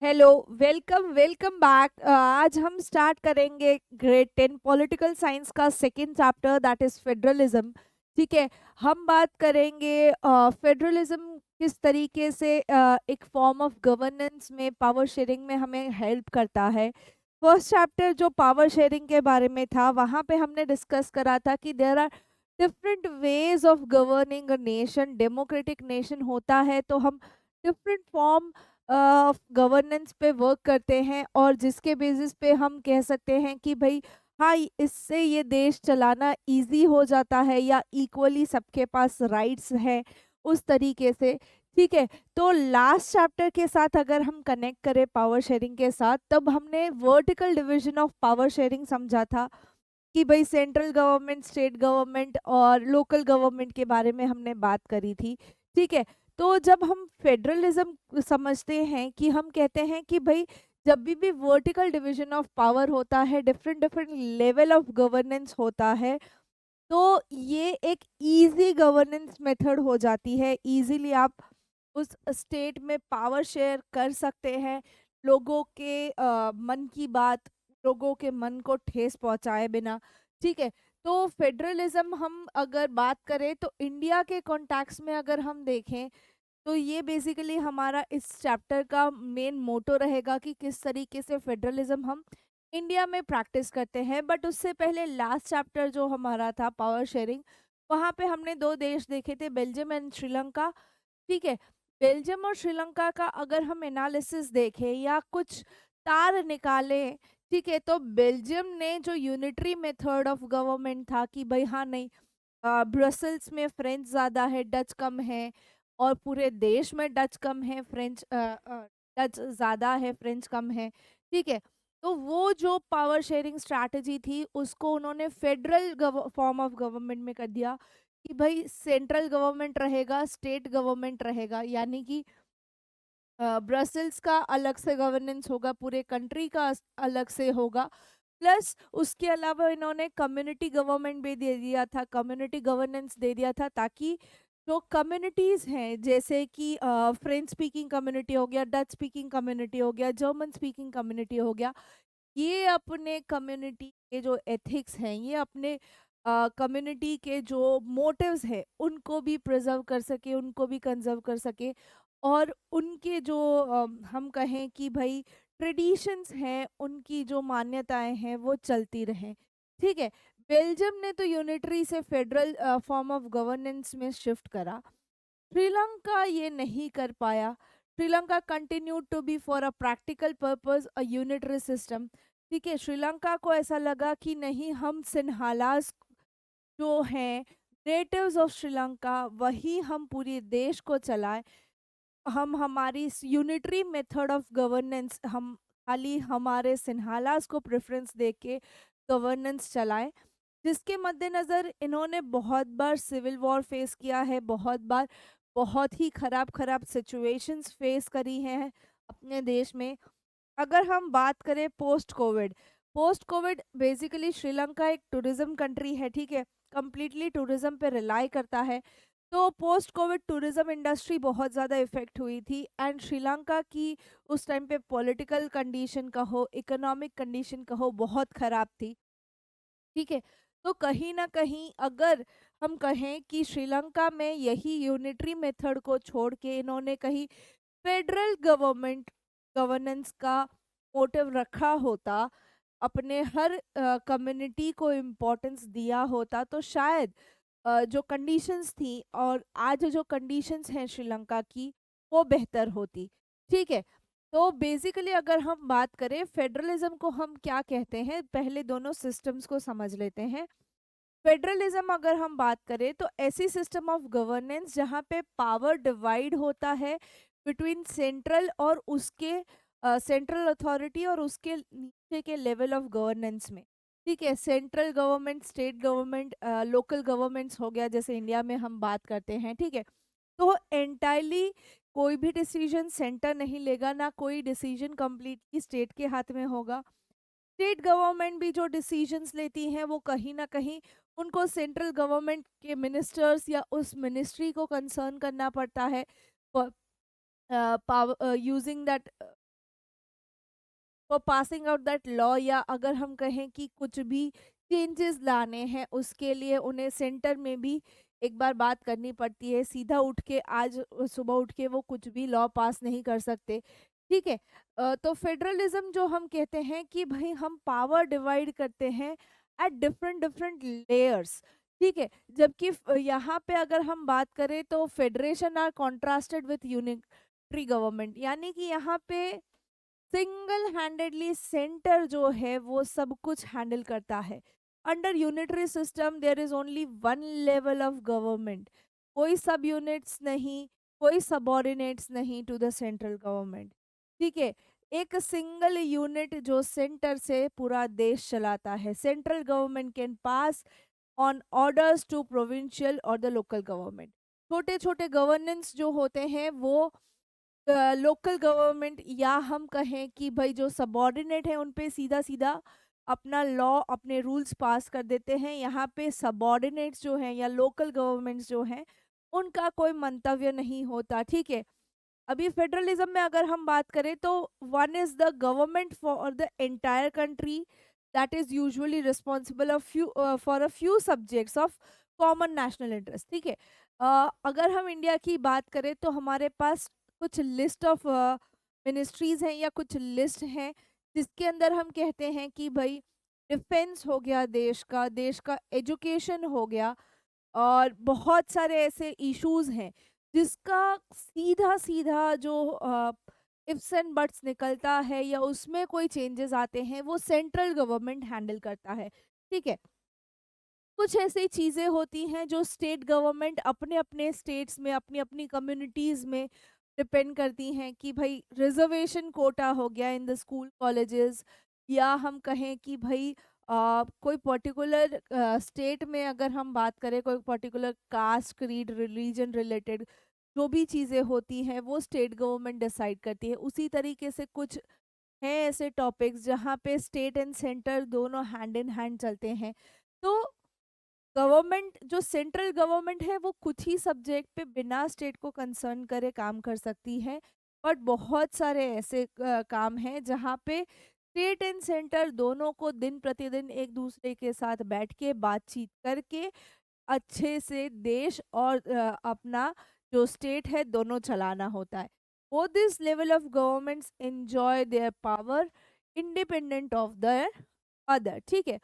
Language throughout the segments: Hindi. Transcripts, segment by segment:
Hello, welcome welcome back. आज हम स्टार्ट करेंगे ग्रेड 10 पॉलिटिकल साइंस का second chapter that is federalism. ठीक है। हम बात करेंगे फेडरलिज्म किस तरीके से एक फॉर्म ऑफ गवर्नेंस में पावर शेयरिंग में हमें हेल्प करता है। फर्स्ट चैप्टर जो पावर शेयरिंग के बारे में था वहाँ पे हमने डिस्कस करा था कि there are different ways of governing a nation. Democratic nation होता है तो हम डिफरेंट फॉर्म गवर्नेंस पे वर्क करते हैं और जिसके बेसिस पे हम कह सकते हैं कि भाई हाँ, इससे ये देश चलाना इजी हो जाता है या इक्वली सबके पास राइट्स हैं उस तरीके से। ठीक है। तो लास्ट चैप्टर के साथ अगर हम कनेक्ट करें पावर शेयरिंग के साथ, तब हमने vertical division of power sharing समझा था कि भाई सेंट्रल गवर्नमेंट, स्टेट गवर्नमेंट और लोकल गवर्नमेंट के बारे में हमने बात करी थी। ठीक है। तो जब हम फेडरलिज्म समझते हैं कि हम कहते हैं कि भाई जब भी वर्टिकल डिवीजन ऑफ पावर होता है, different different level of governance होता है, तो ये एक इजी गवर्नेंस मेथड हो जाती है। इजीली आप उस स्टेट में पावर शेयर कर सकते हैं, लोगों के मन की बात, लोगों के मन को ठेस पहुंचाए बिना। ठीक है। तो फेडरलिज्म हम अगर बात करें तो इंडिया के कॉन्टेक्स्ट में अगर हम देखें तो ये बेसिकली हमारा इस चैप्टर का मेन मोटो रहेगा कि किस तरीके से फेडरलिज्म हम इंडिया में प्रैक्टिस करते हैं। बट उससे पहले लास्ट चैप्टर जो हमारा था पावर शेयरिंग, वहाँ पे हमने दो देश देखे थे, बेल्जियम एंड श्रीलंका। ठीक है। बेल्जियम और श्रीलंका का अगर हम एनालिसिस देखें या कुछ तार निकालें, ठीक है, तो बेल्जियम ने जो यूनिटरी मेथड ऑफ गवर्नमेंट था कि भाई हाँ नहीं, ब्रसल्स में फ्रेंच ज़्यादा है, डच कम है, और पूरे देश में डच कम है, डच ज़्यादा है, फ्रेंच कम है। ठीक है। तो वो जो पावर शेयरिंग स्ट्रैटेजी थी उसको उन्होंने फेडरल फॉर्म ऑफ गवर्नमेंट में कर दिया कि भाई सेंट्रल गवर्नमेंट रहेगा, स्टेट गवर्नमेंट रहेगा, यानी कि ब्रसल्स का अलग से गवर्नेंस होगा, पूरे कंट्री का अलग से होगा। प्लस उसके अलावा इन्होंने कम्युनिटी गवर्नमेंट भी दे दिया था, कम्युनिटी गवर्नेंस दे दिया था, ताकि जो कम्युनिटीज हैं जैसे कि फ्रेंच स्पीकिंग कम्युनिटी हो गया, डच स्पीकिंग कम्युनिटी हो गया, जर्मन स्पीकिंग कम्युनिटी हो गया, ये अपने कम्युनिटी के जो एथिक्स हैं, ये अपने कम्युनिटी के जो मोटिव्स हैं उनको भी प्रिजर्व कर सके, उनको भी कंजर्व कर सके, और उनके जो हम कहें कि भाई ट्रेडिशंस हैं, उनकी जो मान्यताएं हैं वो चलती रहें। ठीक है। बेल्जियम ने तो यूनिटरी से फेडरल फॉर्म ऑफ गवर्नेंस में शिफ्ट करा। श्रीलंका ये नहीं कर पाया। Sri Lanka continue to be for a practical purpose a unitary system. ठीक है। श्रीलंका को ऐसा लगा कि नहीं, हम सिन्हालास जो हैं, नेटिव्स ऑफ श्रीलंका, वही हम पूरे देश को चलाएं। हम हमारी यूनिटरी मेथड ऑफ गवर्नेंस, हम खाली हमारे सिन्हालास को प्रेफरेंस दे के गवर्नेंस चलाएं। जिसके मद्देनज़र इन्होंने बहुत बार सिविल वॉर फेस किया है, बहुत बार बहुत ही खराब खराब सिचुएशंस फेस करी हैं अपने देश में। अगर हम बात करें post Covid, post Covid basically Sri Lanka एक टूरिज्म कंट्री है। ठीक है। कंप्लीटली टूरिज्म पे रिलाई करता है। तो पोस्ट कोविड टूरिज्म इंडस्ट्री बहुत ज़्यादा इफेक्ट हुई थी, एंड श्रीलंका की उस टाइम पे पॉलिटिकल कंडीशन कहो, इकोनॉमिक कंडीशन कहो, बहुत ख़राब थी। ठीक है। तो कहीं ना कहीं अगर हम कहें कि श्रीलंका में यही यूनिटरी मेथड को छोड़ के इन्होंने कहीं फेडरल गवर्नमेंट गवर्नेंस का मोटिव रखा होता, अपने हर कम्युनिटी को इम्पोर्टेंस दिया होता, तो शायद जो कंडीशंस थी और आज जो कंडीशंस हैं श्रीलंका की, वो बेहतर होती। ठीक है। तो बेसिकली अगर हम बात करें फेडरलिज्म को हम क्या कहते हैं, पहले दोनों सिस्टम्स को समझ लेते हैं। फेडरलिज्म अगर हम बात करें तो ऐसी सिस्टम ऑफ गवर्नेंस जहाँ पे पावर डिवाइड होता है बिटवीन सेंट्रल और उसके सेंट्रल अथॉरिटी और उसके नीचे के लेवल ऑफ गवर्नेंस में। ठीक है। Central government, state government, local governments हो गया, जैसे इंडिया में हम बात करते हैं। ठीक है। तो एंटायरली कोई भी डिसीजन सेंटर नहीं लेगा, ना कोई डिसीजन कंप्लीटली स्टेट के हाथ में होगा। स्टेट गवर्नमेंट भी जो डिसीजंस लेती हैं वो कहीं ना कहीं उनको सेंट्रल गवर्नमेंट के मिनिस्टर्स या उस मिनिस्ट्री को कंसर्न करना पड़ता है, power using that for passing out that law, या अगर हम कहें कि कुछ भी चेंजेस लाने हैं उसके लिए उन्हें सेंटर में भी एक बार बात करनी पड़ती है। सीधा उठ के आज सुबह उठ के वो कुछ भी लॉ पास नहीं कर सकते। ठीक है। तो फेडरलिज्म जो हम कहते हैं कि भाई हम पावर डिवाइड करते हैं एट डिफरेंट डिफरेंट लेयर्स। ठीक है। जबकि यहाँ पे अगर हम बात करें तो federation are contrasted with unitary government, यानी कि यहाँ पे सिंगल हैंडेडली सेंटर जो है वो सब कुछ हैंडल करता है। Under unitary system there is only one level of government, कोई सब यूनिट्स नहीं, कोई सबऑर्डिनेट्स नहीं टू द सेंट्रल गवर्नमेंट। ठीक है। एक सिंगल यूनिट जो सेंटर से पूरा देश चलाता है। Central government can pass on orders to provincial और द लोकल गवर्नमेंट। छोटे छोटे गवर्नेंस जो होते हैं वो लोकल गवर्नमेंट या हम कहें कि भाई जो सबॉर्डिनेट है उन पे सीधा सीधा अपना लॉ अपने रूल्स पास कर देते हैं। यहाँ पे सबॉर्डिनेट्स जो हैं या लोकल गवर्नमेंट्स जो हैं उनका कोई मंतव्य नहीं होता। ठीक है। अभी फेडरलिज्म में अगर हम बात करें तो one is the government for the entire country that is usually responsible of few for a few subjects of common national interest. ठीक है। अगर हम इंडिया की बात करें तो हमारे पास कुछ लिस्ट ऑफ मिनिस्ट्रीज हैं या कुछ लिस्ट हैं जिसके अंदर हम कहते हैं कि भाई डिफेंस हो गया, देश का एजुकेशन हो गया, और बहुत सारे ऐसे इश्यूज हैं जिसका सीधा सीधा जो इफ्स एंड बट्स निकलता है या उसमें कोई चेंजेस आते हैं वो सेंट्रल गवर्नमेंट हैंडल करता है। ठीक है। कुछ ऐसी चीज़ें होती हैं जो स्टेट गवर्नमेंट अपने अपने स्टेट्स में अपनी अपनी कम्युनिटीज़ में डिपेंड करती हैं कि भाई रिजर्वेशन कोटा हो गया इन द स्कूल कॉलेजेस, या हम कहें कि भाई कोई पर्टिकुलर स्टेट में अगर हम बात करें कोई particular caste creed religion related जो भी चीज़ें होती हैं वो स्टेट गवर्नमेंट डिसाइड करती है। उसी तरीके से कुछ हैं ऐसे टॉपिक्स जहाँ पे स्टेट एंड सेंटर दोनों हैंड इन हैंड चलते हैं। तो गवर्नमेंट जो सेंट्रल गवर्नमेंट है वो कुछ ही सब्जेक्ट पे बिना स्टेट को कंसर्न करे काम कर सकती है, बट बहुत सारे ऐसे काम हैं जहाँ पे स्टेट एंड सेंटर दोनों को दिन प्रतिदिन एक दूसरे के साथ बैठ के बातचीत करके अच्छे से देश और अपना जो स्टेट है दोनों चलाना होता है। Both this level of governments enjoy their power independent of their other. ठीक है।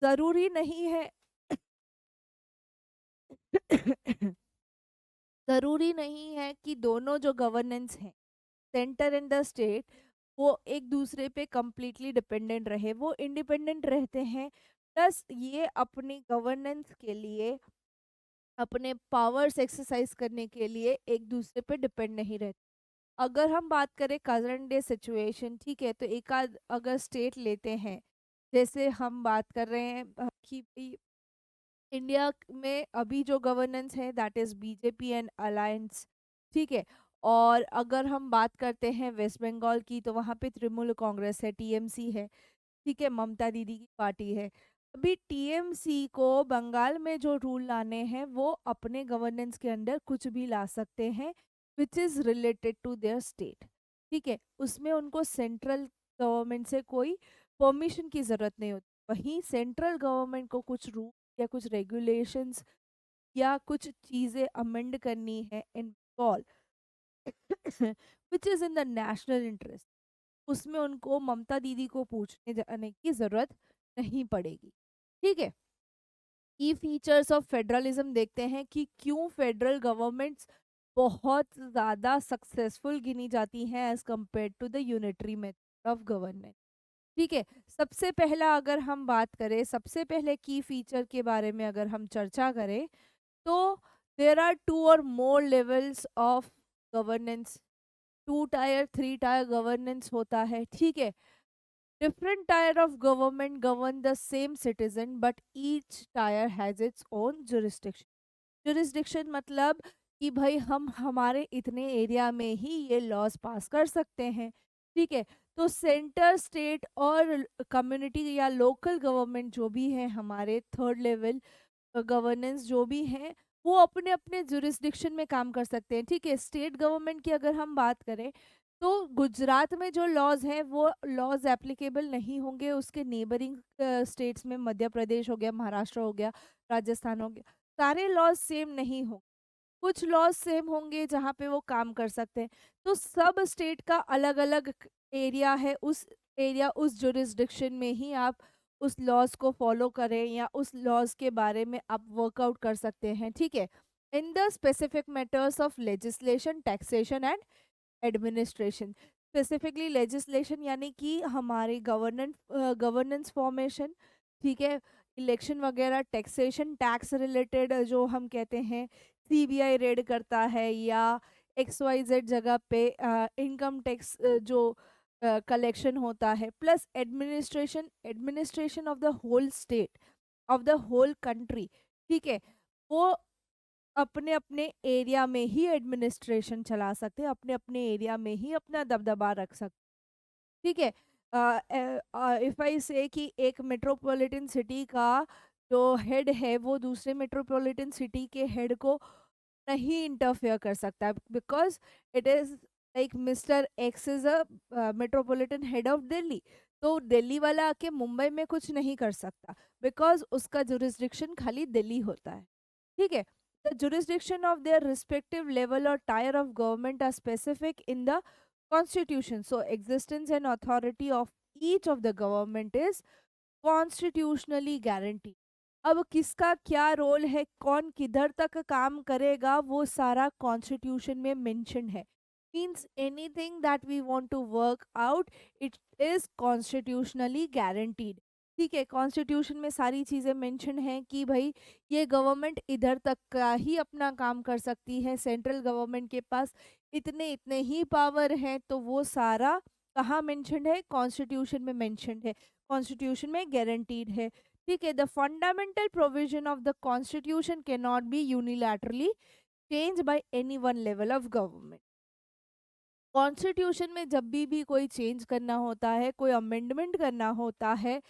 जरूरी नहीं है ज़रूरी नहीं है कि दोनों जो गवर्नेंस हैं सेंटर एंड द स्टेट वो एक दूसरे पे कम्प्लीटली डिपेंडेंट रहे, वो इंडिपेंडेंट रहते हैं। प्लस ये अपनी गवर्नेंस के लिए अपने पावर्स एक्सरसाइज करने के लिए एक दूसरे पे डिपेंड नहीं रहते। अगर हम बात करें करंट डे सिचुएशन, ठीक है, तो एक आध अगर स्टेट लेते हैं, जैसे हम बात कर रहे हैं कि इंडिया में अभी जो गवर्नेंस है that is BJP and alliance. ठीक है। और अगर हम बात करते हैं वेस्ट बंगाल की तो वहाँ पे तृणमूल कांग्रेस है, टीएमसी है। ठीक है। ममता दीदी की पार्टी है। अभी टीएमसी को बंगाल में जो रूल लाने हैं वो अपने गवर्नेंस के अंडर कुछ भी ला सकते हैं which is related to their state. ठीक है। उसमें उनको सेंट्रल गवर्नमेंट से कोई परमिशन की जरूरत नहीं होती। वहीं सेंट्रल गवर्नमेंट को कुछ रूल या कुछ रेगुलेशंस या कुछ चीजें अमेंड करनी है इन ball which is in the national interest, उसमें उनको ममता दीदी को पूछने जाने की जरूरत नहीं पड़ेगी। ठीक है। की फीचर्स ऑफ फेडरलिज्म देखते हैं कि क्यों फेडरल गवर्नमेंट्स बहुत ज़्यादा सक्सेसफुल गिनी जाती हैं as compare to the unitary method of governance. ठीक है। सबसे पहला अगर हम बात करें, सबसे पहले की फीचर के बारे में अगर हम चर्चा करें तो देर आर टू और more levels of governance. 2 tier 3 tier governance होता है। ठीक है। Different tier of government govern the same citizen but each tier has its own jurisdiction. Jurisdiction मतलब कि भाई हम हमारे इतने एरिया में ही ये लॉज पास कर सकते हैं। ठीक है। तो सेंटर स्टेट और कम्युनिटी या लोकल गवर्नमेंट जो भी है हमारे थर्ड लेवल गवर्नेंस जो भी हैं वो अपने अपने जुरिस्डिक्शन में काम कर सकते हैं। ठीक है। स्टेट गवर्नमेंट की अगर हम बात करें तो गुजरात में जो लॉज हैं वो लॉज एप्लीकेबल नहीं होंगे उसके नेबरिंग स्टेट्स में, मध्य प्रदेश हो गया, महाराष्ट्र हो गया, राजस्थान हो गया, सारे लॉज सेम नहीं होंगे। कुछ लॉज सेम होंगे जहाँ पे वो काम कर सकते हैं। तो सब स्टेट का अलग अलग एरिया है, उस एरिया उस जुरिस्डिक्शन में ही आप उस लॉज को फॉलो करें या उस लॉज के बारे में आप वर्कआउट कर सकते हैं, ठीक है। In the specific matters of legislation, taxation and administration. Specifically legislation यानी कि हमारी गवर्नेंस फॉर्मेशन, ठीक है, इलेक्शन वगैरह, टैक्सेशन, टैक्स रिलेटेड जो हम कहते हैं सीबीआई रेड करता है या एक्स वाई जेड जगह पे इनकम टैक्स जो कलेक्शन होता है, plus administration, administration of the whole state, of the whole country, ठीक है। वो अपने अपने एरिया में ही एडमिनिस्ट्रेशन चला सकते हैं, अपने अपने एरिया में ही अपना दबदबा रख सकते, ठीक है। इफ आई से कि एक मेट्रोपॉलिटन सिटी का जो हेड है वो दूसरे मेट्रोपॉलिटन सिटी के हेड को नहीं इंटरफेयर कर सकता, because it is like mister x is a metropolitan head of Delhi, तो दिल्ली वाला आके मुंबई में कुछ नहीं कर सकता, बिकॉज उसका जुरिस्डिक्शन खाली दिल्ली होता है, ठीक है। The jurisdiction of their respective level or tier of government are specific in the constitution. So existence and authority of each of the government is constitutionally guaranteed. अब किसका क्या रोल है, कौन किधर तक काम करेगा, वो सारा कॉन्स्टिट्यूशन में मेंशन है। Means anything that we want to work out, it is constitutionally guaranteed, ठीक है। कॉन्स्टिट्यूशन में सारी चीज़ें मेंशन हैं कि भाई ये गवर्नमेंट इधर तक का ही अपना काम कर सकती है, सेंट्रल गवर्नमेंट के पास इतने इतने ही पावर हैं, तो वो सारा कहाँ मेंशन्ड है, कॉन्स्टिट्यूशन में मेंशन्ड है, कॉन्स्टिट्यूशन में गारंटीड है, ठीक है। The fundamental provision of the constitution can not be unilaterally change by any one level of government. Constitution में जब भी कोई चेंज करना होता है, कोई अमेंडमेंट करना होता है,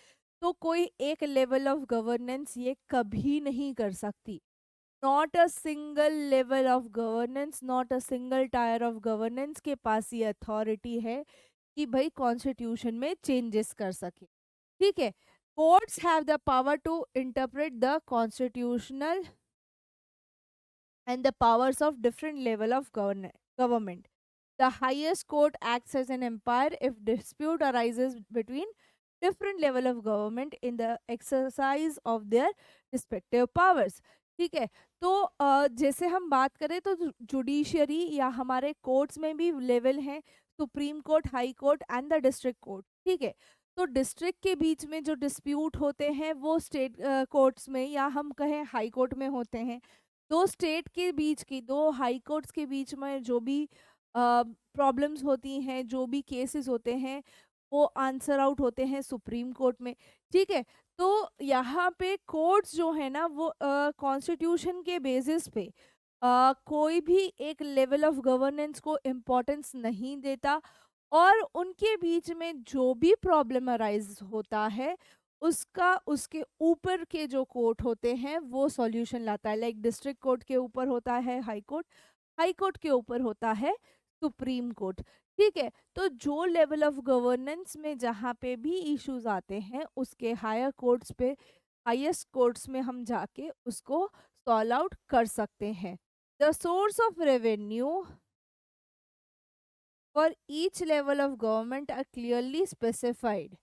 तो कोई एक लेवल ऑफ गवर्नेंस ये कभी नहीं कर सकती। Not a single level of governance, not a single tyre of governance के पास ये अथॉरिटी है कि भाई कॉन्स्टिट्यूशन में चेंजेस कर सके, ठीक है। Courts have the power to interpret the constitutional and the powers of different level of government. The highest court acts as an umpire if dispute arises between different level of government in the exercise of their respective powers. ठीक है। तो जैसे हम बात करें तो जुडिशियरी या हमारे कोर्ट्स में भी लेवल हैं, supreme court, high court and the district court, ठीक है। तो डिस्ट्रिक्ट के बीच में जो डिस्प्यूट होते हैं वो स्टेट कोर्ट्स में या हम कहें हाई कोर्ट में होते हैं। दो स्टेट के बीच की, दो हाई कोर्ट्स के बीच में जो भी प्रॉब्लम्स होती हैं, जो भी केसेस होते हैं, वो आंसर आउट होते हैं सुप्रीम कोर्ट में, ठीक है। तो यहाँ पे कोर्ट्स जो है ना वो कॉन्स्टिट्यूशन के बेसिस पे कोई भी एक लेवल ऑफ गवर्नेंस को इम्पोर्टेंस नहीं देता, और उनके बीच में जो भी प्रॉब्लम अराइज होता है उसका उसके ऊपर के जो कोर्ट होते हैं वो सॉल्यूशन लाता है। लाइक डिस्ट्रिक्ट कोर्ट के ऊपर होता है हाई कोर्ट, हाई कोर्ट के ऊपर होता है सुप्रीम कोर्ट, ठीक है। तो जो लेवल ऑफ गवर्नेंस में जहाँ पे भी इश्यूज आते हैं उसके हायर कोर्ट्स पे, हाईएस्ट कोर्ट्स में हम जाके उसको सॉल्व आउट कर सकते हैं। The source of revenue for each level of government are clearly specified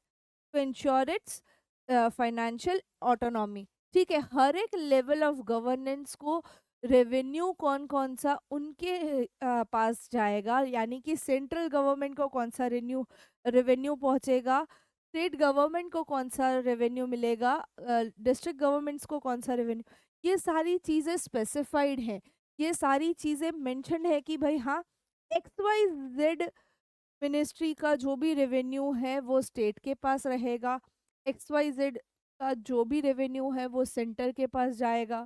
to ensure its financial autonomy, ठीक है। हर एक लेवल ऑफ गवर्नेंस को रेवेन्यू कौन कौन सा उनके पास जाएगा, यानी कि सेंट्रल गवर्नमेंट को कौन सा रेवेन्यू पहुंचेगा, स्टेट गवर्नमेंट को कौन सा रेवेन्यू मिलेगा, डिस्ट्रिक्ट गवर्नमेंट्स को कौन सा रेवेन्यू, ये सारी चीज़ें स्पेसिफाइड हैं, ये सारी चीज़ें मेंशन है कि भाई हाँ, एक्स वाई जेड मिनिस्ट्री का जो भी रेवेन्यू है वो स्टेट के पास रहेगा, एक्स वाई जेड का जो भी रेवेन्यू है वो सेंटर के पास जाएगा,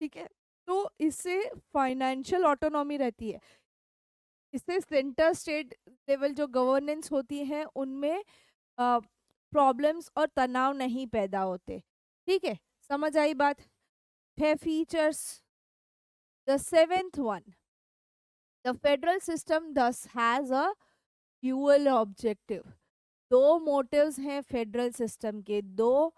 ठीक है। तो इससे फाइनेंशियल ऑटोनॉमी रहती है, इससे सेंटर स्टेट लेवल जो गवर्नेंस होती है उनमें प्रॉब्लम्स और तनाव नहीं पैदा होते, ठीक है। समझ आई बात है। Features, the seventh one, the federal system thus has a dual objective, दो मोटिव्स हैं फेडरल सिस्टम के। दो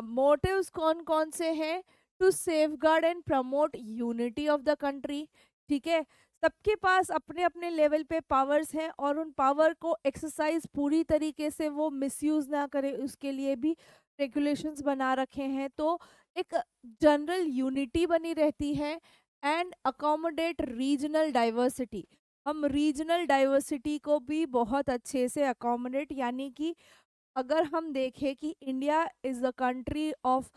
मोटिव्स कौन कौन से हैं? To safeguard and promote unity of the country. ठीक है, सबके पास अपने अपने लेवल पे पावर्स हैं और उन पावर को एक्सरसाइज पूरी तरीके से वो मिसयूज ना करे, उसके लिए भी रेगुलेशंस बना रखे हैं। तो एक जनरल यूनिटी बनी रहती है एंड अकोमोडेट रीजनल डाइवर्सिटी। हम रीजनल डाइवर्सिटी को भी बहुत अच्छे से अकोमोडेट, यानी कि अगर हम देखें कि India is the country of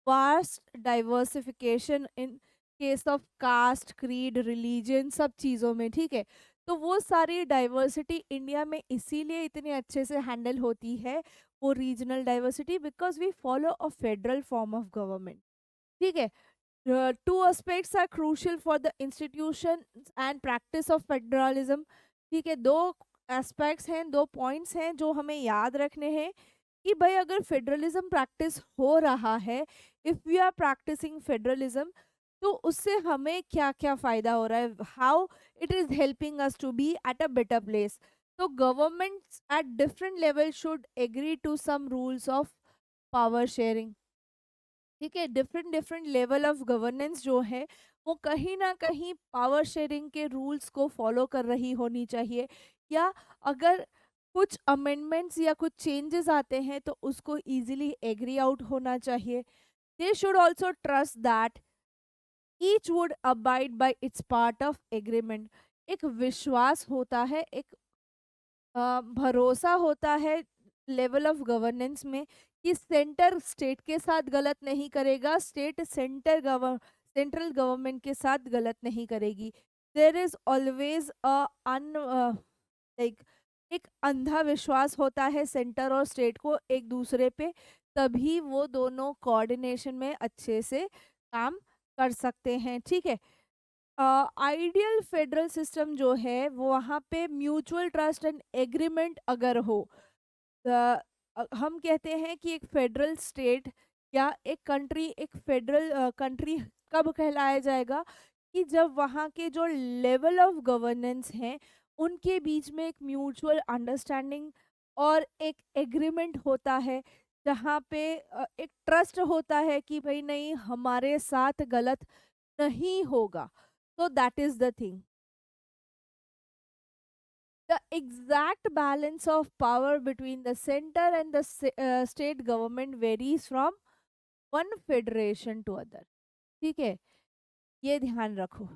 vast diversification in case of caste, creed, religion, सब चीज़ों में। ठीक है, तो वो सारी डाइवर्सिटी इंडिया में इसीलिए इतने अच्छे से हैंडल होती है, वो regional diversity, because we follow a federal form of government. ठीक है, two aspects are crucial for the institution and practice of federalism। ठीक है, दो एस्पेक्ट्स हैं, दो पॉइंट्स हैं जो हमें याद रखने हैं कि भाई अगर फेडरलिज्म प्रैक्टिस हो रहा है, if we are practising federalism, तो उससे हमें क्या क्या फायदा हो रहा है, how it is helping us to be at a better place. तो governments at different level should agree to some rules of power sharing. ठीक है, different different level of governance जो है वो कहीं ना कहीं पावर शेयरिंग के रूल्स को फॉलो कर रही होनी चाहिए, या अगर कुछ अमेंडमेंट्स या कुछ चेंजेस आते हैं तो उसको इजीली एग्री आउट होना चाहिए। They should also trust that each would abide by it's part of agreement. एक विश्वास होता है, एक भरोसा होता है लेवल ऑफ गवर्नेंस में कि सेंटर स्टेट के साथ गलत नहीं करेगा, स्टेट सेंट्रल गवर्नमेंट के साथ गलत नहीं करेगी। There is always a unlike एक अंधा विश्वास होता है सेंटर और स्टेट को एक दूसरे पे, तभी वो दोनों कोऑर्डिनेशन में अच्छे से काम कर सकते हैं। ठीक है, आइडियल फेडरल सिस्टम जो है वो वहाँ पे म्यूचुअल ट्रस्ट एंड एग्रीमेंट अगर हो, हम कहते हैं कि एक फेडरल स्टेट या एक कंट्री एक फेडरल कंट्री कब कहलाया जाएगा कि जब वहाँ के जो लेवल ऑफ गवर्नेंस हैं उनके बीच में एक म्यूचुअल अंडरस्टैंडिंग और एक एग्रीमेंट होता है, जहाँ पे एक ट्रस्ट होता है कि भाई नहीं, हमारे साथ गलत नहीं होगा। So that is the thing. The exact balance of power between the center and the state government varies from one federation to other। ठीक है, ये ध्यान रखो।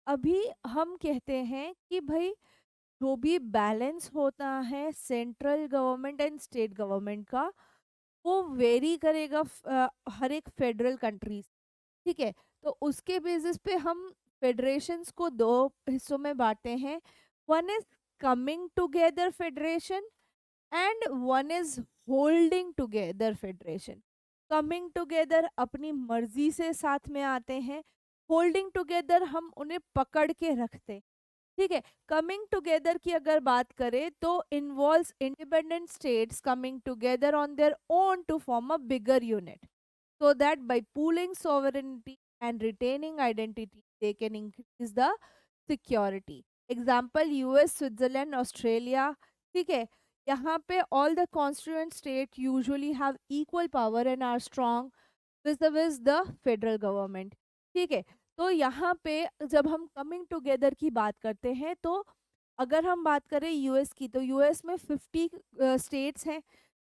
अभी हम कहते हैं कि भाई जो भी बैलेंस होता है central government and state government का, वो वेरी करेगा हर एक फेडरल कंट्रीज। ठीक है, तो उसके बेसिस पे हम फेडरेशंस को दो हिस्सों में बांटते हैं। One is coming together federation and one is holding together federation. Coming together अपनी मर्जी से साथ में आते हैं, होल्डिंग टुगेदर हम उन्हें पकड़ के रखते हैं। ठीक है, कमिंग टुगेदर की अगर बात करें तो involves independent states coming together on their own to form a bigger unit, so that by pooling sovereignty and retaining identity they can increase the security। Example US, Switzerland, Australia. ठीक है, यहाँ पे all the constituent state usually have equal power and are strong with the federal government. ठीक है, तो यहाँ पे जब हम कमिंग टुगेदर की बात करते हैं तो अगर हम बात करें यूएस की, तो यूएस में 50 स्टेट्स हैं।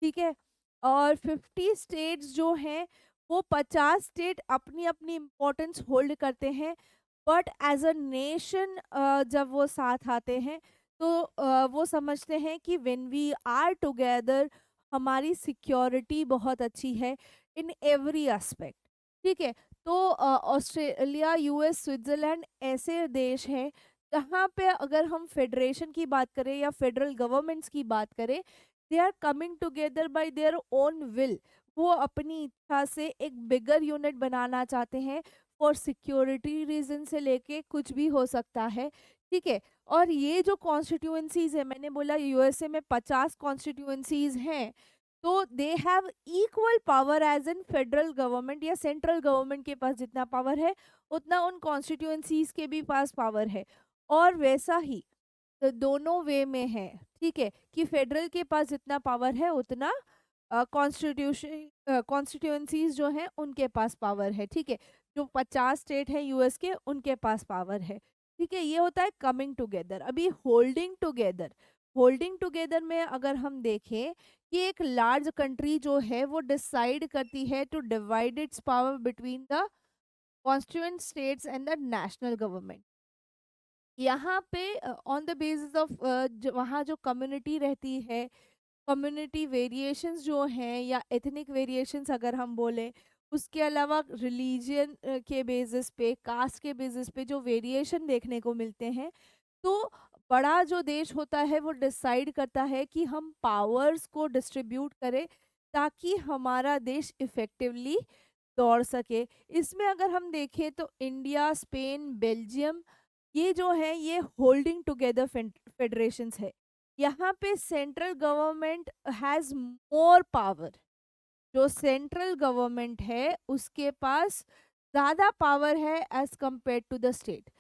ठीक है, और 50 स्टेट्स जो हैं वो 50 स्टेट अपनी अपनी इम्पोर्टेंस होल्ड करते हैं, बट एज अ नेशन जब वो साथ आते हैं तो वो समझते हैं कि व्हेन वी आर टुगेदर हमारी सिक्योरिटी बहुत अच्छी है इन एवरी एस्पेक्ट। ठीक है, तो ऑस्ट्रेलिया, यूएस, स्विट्जरलैंड ऐसे देश हैं जहाँ पे अगर हम फेडरेशन की बात करें या फेडरल गवर्नमेंट्स की बात करें, they are coming together by their own will. वो अपनी इच्छा से एक बिगर यूनिट बनाना चाहते हैं, फॉर सिक्योरिटी रीजन से लेके कुछ भी हो सकता है। ठीक है, और ये जो कॉन्स्टिट्यूएंसीज है, मैंने बोला यूएसए में 50 कॉन्स्टिट्यूएंसीज हैं, तो they have equal power as in federal government या सेंट्रल गवर्नमेंट के पास जितना पावर है उतना उन कॉन्स्टिट्यूएंसीज के भी पास पावर है। और वैसा ही दोनों वे में है, ठीक है, कि फेडरल के पास जितना पावर है उतना कॉन्स्टिट्यूएंसीज जो हैं उनके पास पावर है, ठीक है। जो 50 स्टेट है यूएस के उनके पास पावर है, ठीक है। ये होता है कमिंग टुगेदर। अभी होल्डिंग टुगेदर में अगर हम देखें कि एक लार्ज कंट्री जो है वो डिसाइड करती है to divide its power between the constituent states and the national government. यहाँ पे ऑन द बेसिस ऑफ वहाँ जो कम्युनिटी रहती है, कम्युनिटी वेरिएशंस जो हैं या एथनिक वेरिएशंस अगर हम बोलें, उसके अलावा रिलीजन के बेसिस पे, कास्ट के बेसिस पे जो वेरिएशन देखने को मिलते हैं, तो बड़ा जो देश होता है वो डिसाइड करता है कि हम पावर्स को डिस्ट्रीब्यूट करें ताकि हमारा देश इफेक्टिवली दौड़ सके। इसमें अगर हम देखें तो इंडिया, स्पेन, बेल्जियम, ये जो है ये होल्डिंग टुगेदर फेडरेशंस है। यहाँ पे central government has more power. जो सेंट्रल गवर्नमेंट है उसके पास ज़्यादा पावर है as compare to the state.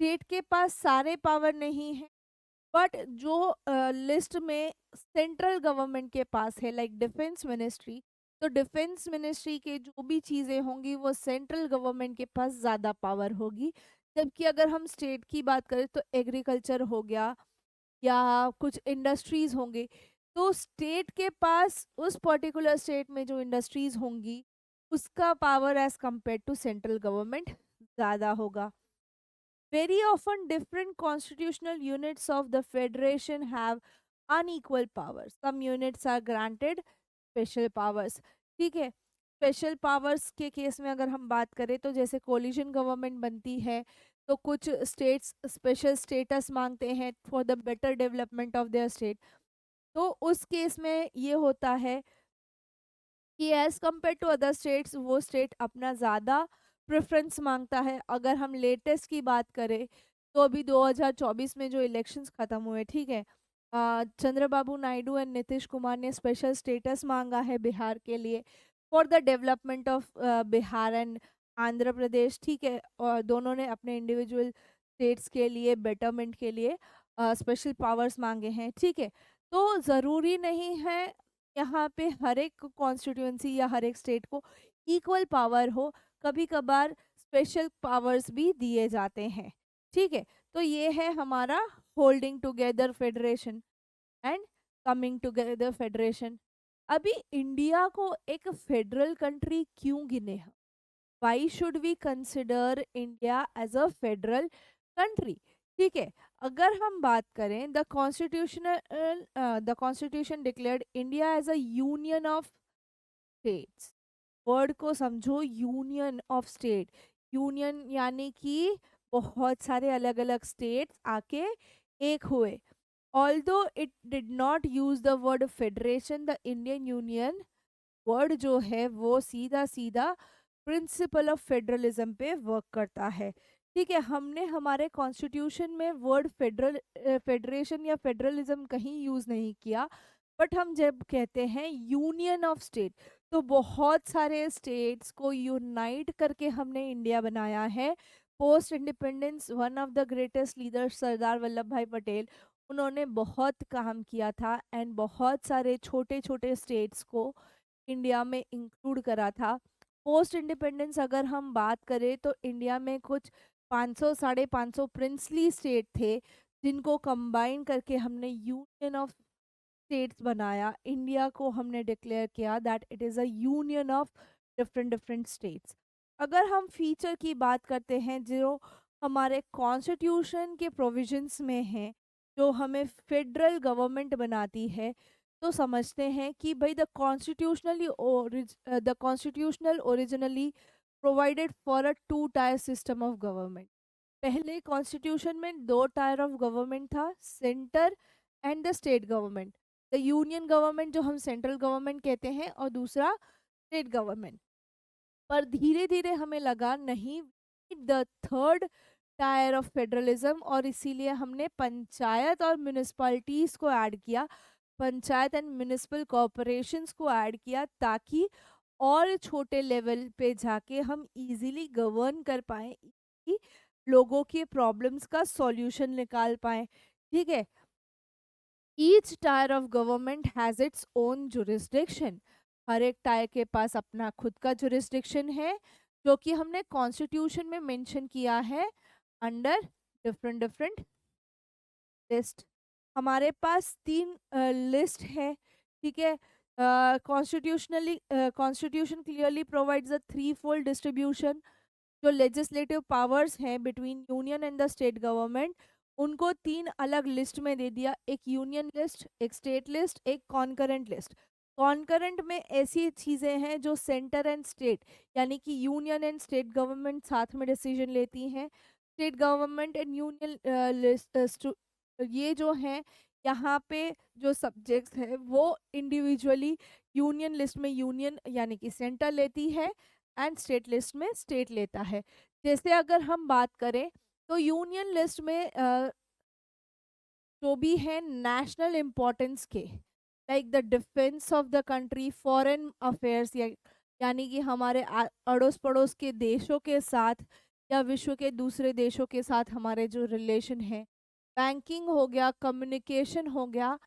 State के पास सारे पावर नहीं है, बट जो लिस्ट में सेंट्रल गवर्नमेंट के पास है, लाइक डिफेंस मिनिस्ट्री, तो डिफेंस मिनिस्ट्री के जो भी चीज़ें होंगी वो सेंट्रल गवर्नमेंट के पास ज़्यादा पावर होगी। जबकि अगर हम स्टेट की बात करें तो एग्रीकल्चर हो गया या कुछ इंडस्ट्रीज होंगे, तो स्टेट के पास उस पर्टिकुलर स्टेट में जो इंडस्ट्रीज होंगी उसका power as compare to central government ज़्यादा होगा। Very often, different constitutional units of the Federation have unequal powers. Some units are granted special powers. ठीक है, स्पेशल पावर्स के केस में अगर हम बात करें तो जैसे कोलिशन गवर्नमेंट बनती है तो कुछ स्टेट्स स्पेशल स्टेटस मांगते हैं for the better development of their state. तो उस केस में ये होता है कि as compare to other states वो स्टेट अपना ज़्यादा प्रेफरेंस मांगता है। अगर हम लेटेस्ट की बात करें तो अभी 2024 में जो इलेक्शंस ख़त्म हुए, ठीक है, चंद्रबाबू नायडू एंड नीतीश कुमार ने स्पेशल स्टेटस मांगा है बिहार के लिए for the development of Bihar and Andhra Pradesh, ठीक है। और दोनों ने अपने इंडिविजुअल स्टेट्स के लिए बेटरमेंट के लिए स्पेशल पावर्स मांगे हैं, ठीक है। तो ज़रूरी नहीं है यहाँ पे हर एक कॉन्स्टिट्यूएंसी या हर एक स्टेट को इक्वल पावर हो, कभी कभार स्पेशल पावर्स भी दिए जाते हैं, ठीक है। तो ये है हमारा holding together federation and coming together federation. अभी इंडिया को एक फेडरल कंट्री क्यों गिने हम? Why should we consider India as a federal country? ठीक है, अगर हम बात करें the constitution declared India as a union of states. Word को समझो, यूनियन ऑफ स्टेट। यूनियन यानी कि बहुत सारे अलग अलग स्टेट्स आके एक हुए। Although it did not use the word federation, the Indian union word जो है वो सीधा सीधा प्रिंसिपल ऑफ फेडरलिज्म पे वर्क करता है, ठीक है। हमने हमारे कॉन्स्टिट्यूशन में वर्ड फेडरेशन या फेडरलिज्म कहीं यूज नहीं किया, बट हम जब कहते हैं यूनियन ऑफ स्टेट तो बहुत सारे स्टेट्स को यूनाइट करके हमने इंडिया बनाया है। Post independence one of the greatest leader Sardar Vallabh Bhai Patel, उन्होंने बहुत काम किया था एंड बहुत सारे छोटे छोटे स्टेट्स को इंडिया में इंक्लूड करा था। पोस्ट इंडिपेंडेंस अगर हम बात करें तो इंडिया में कुछ 500 साढ़े 500 प्रिंसली स्टेट थे जिनको कंबाइन करके हमने यूनियन ऑफ स्टेट्स बनाया। इंडिया को हमने डिक्लेयर किया that it is a union of different different states. अगर हम फीचर की बात करते हैं जो हमारे कॉन्स्टिट्यूशन के प्रोविजंस में है, जो हमें फेडरल गवर्नमेंट बनाती है, तो समझते हैं कि भाई the constitutional originally provided for a two tier system of government. पहले कॉन्स्टिट्यूशन में दो टायर ऑफ गवर्नमेंट था, centre and the state government. The union government जो हम सेंट्रल गवर्नमेंट कहते हैं और दूसरा स्टेट गवर्नमेंट। पर धीरे धीरे हमें लगा नहीं, the third tier of federalism, और इसीलिए हमने पंचायत और म्यूनिसपैलिटीज को ऐड किया, पंचायत एंड म्यूनिसिपल कॉरपोरेशंस को ऐड किया, ताकि और छोटे लेवल पे जाके हम इजीली गवर्न कर पाए, कि लोगों के प्रॉब्लम्स का सॉल्यूशन निकाल पाए। ठीक है। Each tier of government has its own jurisdiction. हर एक टायर के पास अपना खुद का जुरिस्डिक्शन है, जो कि हमने कॉन्स्टिट्यूशन में मेंशन किया है अंडर डिफरेंट डिफरेंट लिस्ट। हमारे पास तीन लिस्ट है, ठीक है। Constitution clearly provides a three fold distribution. जो लेजिस्लेटिव पावर्स हैं between union and the state government, उनको तीन अलग लिस्ट में दे दिया। एक यूनियन लिस्ट, एक स्टेट लिस्ट, एक कॉन्करेंट लिस्ट। कॉन्करेंट में ऐसी चीज़ें हैं जो सेंटर एंड स्टेट, यानी कि यूनियन एंड स्टेट गवर्नमेंट साथ में डिसीजन लेती हैं। State government and union list, ये जो हैं, यहाँ पे जो सब्जेक्ट्स हैं वो इंडिविजुअली यूनियन लिस्ट में यूनियन यानी कि सेंटर लेती है एंड स्टेट लिस्ट में स्टेट लेता है। जैसे अगर हम बात करें तो यूनियन लिस्ट में जो भी है नेशनल इम्पोर्टेंस के, like the defence of the country, foreign affairs, यानी कि हमारे अड़ोस पड़ोस के देशों के साथ या विश्व के दूसरे देशों के साथ हमारे जो रिलेशन है, बैंकिंग हो गया, कम्युनिकेशन हो गया,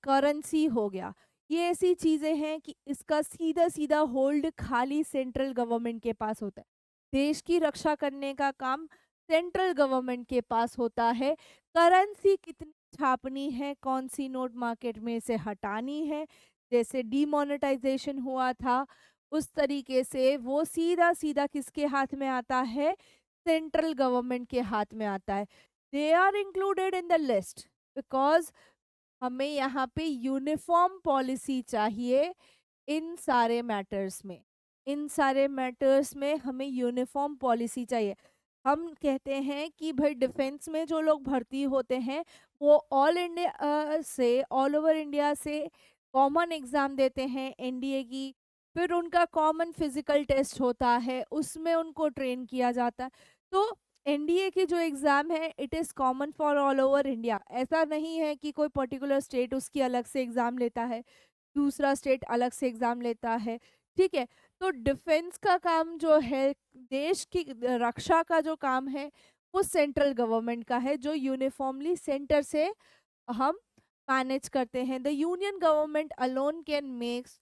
करेंसी हो गया। ये ऐसी चीज़ें हैं कि इसका सीधा सीधा होल्ड खाली सेंट्रल गवर्नमेंट के पास होता है। देश की रक्षा करने का काम सेंट्रल गवर्नमेंट के पास होता है। करेंसी कितनी छापनी है, कौन सी नोट मार्केट में से हटानी है, जैसे डीमोनेटाइजेशन हुआ था, उस तरीके से वो सीधा सीधा किसके हाथ में आता है, सेंट्रल गवर्नमेंट के हाथ में आता है। They are included in the list because हमें यहाँ पे यूनिफॉर्म पॉलिसी चाहिए इन सारे मैटर्स में। इन सारे मैटर्स में हमें यूनिफॉर्म पॉलिसी चाहिए। हम कहते हैं कि भाई डिफेंस में जो लोग भर्ती होते हैं वो ऑल इंडिया से, ऑल ओवर इंडिया से कॉमन एग्ज़ाम देते हैं एनडीए की। फिर उनका कॉमन फिजिकल टेस्ट होता है, उसमें उनको ट्रेन किया जाता है। तो एनडीए की जो एग्ज़ाम है it is common for all over India. ऐसा नहीं है कि कोई पर्टिकुलर स्टेट उसकी अलग से एग्ज़ाम लेता है, दूसरा स्टेट अलग से एग्ज़ाम लेता है, ठीक है। तो डिफेंस का काम जो है, देश की रक्षा का जो काम है, वो सेंट्रल गवर्नमेंट का है, जो यूनिफॉर्मली सेंटर से हम मैनेज करते हैं। The union government alone can makes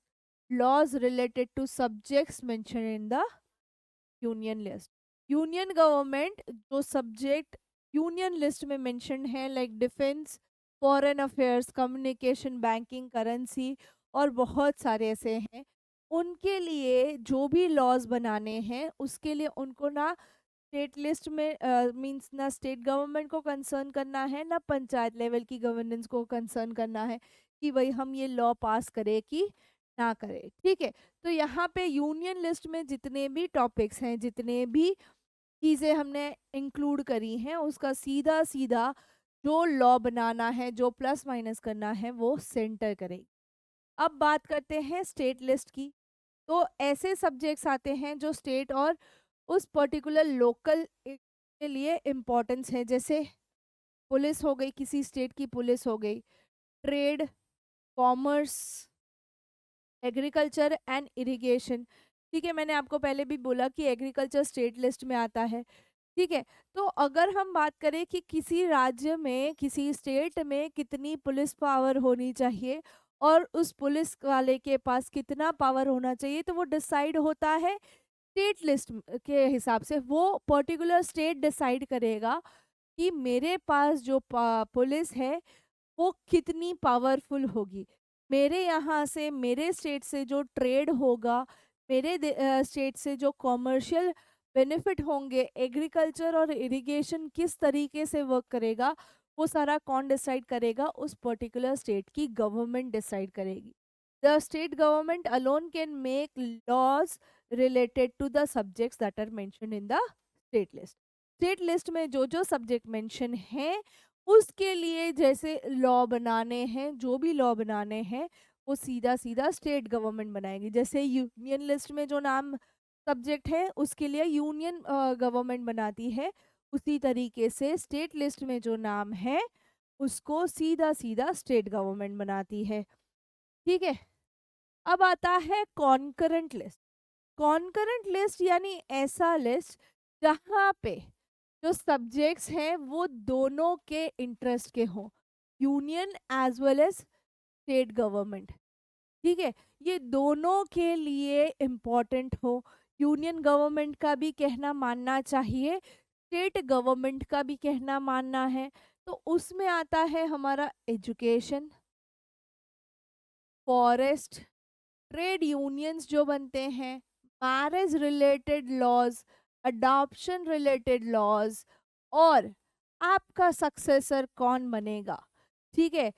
laws related to subjects mention in the union list. Union government जो सब्जेक्ट यूनियन लिस्ट में मेंशन है, like defence, foreign affairs, communication, banking, currency और बहुत सारे ऐसे हैं, उनके लिए जो भी लॉज बनाने हैं उसके लिए उनको ना स्टेट लिस्ट में मींस ना स्टेट गवर्नमेंट को कंसर्न करना है, ना पंचायत लेवल की गवर्नेंस को कंसर्न करना है कि भाई हम ये लॉ पास करें कि ना करें, ठीक है। तो यहाँ पे यूनियन लिस्ट में जितने भी टॉपिक्स हैं, जितने भी चीज़ें हमने इंक्लूड करी हैं, उसका सीधा सीधा जो लॉ बनाना है, जो प्लस माइनस करना है, वो सेंटर करेगी। अब बात करते हैं स्टेट लिस्ट की। तो ऐसे सब्जेक्ट्स आते हैं जो स्टेट और उस पर्टिकुलर लोकल के लिए इम्पोर्टेंस है, जैसे पुलिस हो गई, किसी स्टेट की पुलिस हो गई, trade, commerce, agriculture and irrigation, ठीक है। मैंने आपको पहले भी बोला कि एग्रीकल्चर स्टेट लिस्ट में आता है, ठीक है। तो अगर हम बात करें कि किसी राज्य में, किसी स्टेट में कितनी पुलिस पावर होनी चाहिए और उस पुलिस वाले के पास कितना पावर होना चाहिए, तो वो डिसाइड होता है स्टेट लिस्ट के हिसाब से। वो पर्टिकुलर स्टेट डिसाइड करेगा कि मेरे पास जो पुलिस है वो कितनी पावरफुल होगी। मेरे यहाँ से, मेरे स्टेट से जो ट्रेड होगा, मेरे स्टेट से जो कॉमर्शियल बेनिफिट होंगे, एग्रीकल्चर और इरिगेशन किस तरीके से वर्क करेगा, वो सारा कौन डिसाइड करेगा, उस पर्टिकुलर स्टेट की गवर्नमेंट डिसाइड करेगी। The state government alone can make laws related to the subjects that are mention in the state list. State list में जो जो सब्जेक्ट मेंशन है उसके लिए जैसे लॉ बनाने हैं, जो भी लॉ बनाने हैं वो सीधा सीधा स्टेट गवर्नमेंट बनाएगी। जैसे यूनियन लिस्ट में जो नाम सब्जेक्ट है उसके लिए यूनियन गवर्नमेंट बनाती है, उसी तरीके से स्टेट लिस्ट में जो नाम है उसको सीधा सीधा स्टेट गवर्नमेंट बनाती है, ठीक है। अब आता है कॉन्करेंट लिस्ट। कॉन्करेंट लिस्ट यानी ऐसा लिस्ट जहाँ पे जो सब्जेक्ट्स हैं वो दोनों के इंटरेस्ट के हों, union as well as state government. ठीक है, ये दोनों के लिए इम्पोर्टेंट हो। यूनियन गवर्नमेंट का भी कहना मानना चाहिए, स्टेट गवर्नमेंट का भी कहना मानना है। तो उसमें आता है हमारा एजुकेशन, फॉरेस्ट, ट्रेड यूनियंस जो बनते हैं, marriage related laws, adoption related laws, और आपका सक्सेसर कौन बनेगा। ठीक है,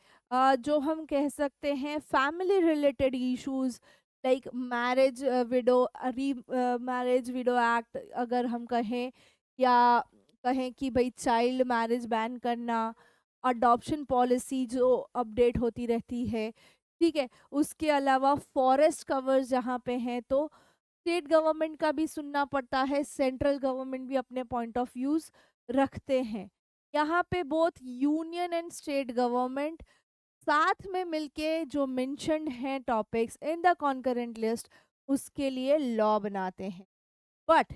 जो हम कह सकते हैं family related issues, like marriage window री मैरिज विडो एक्ट अगर हम कहें, या कहें कि भाई चाइल्ड मैरिज बैन करना, अडॉप्शन पॉलिसी जो अपडेट होती रहती है। ठीक है, उसके अलावा फॉरेस्ट कवर जहाँ पे हैं, तो स्टेट गवर्नमेंट का भी सुनना पड़ता है, सेंट्रल गवर्नमेंट भी अपने पॉइंट ऑफ व्यूज रखते हैं। यहाँ पे both union and state government साथ में मिलके जो मेंशन्ड हैं topics in the concurrent list, उसके लिए लॉ बनाते हैं। But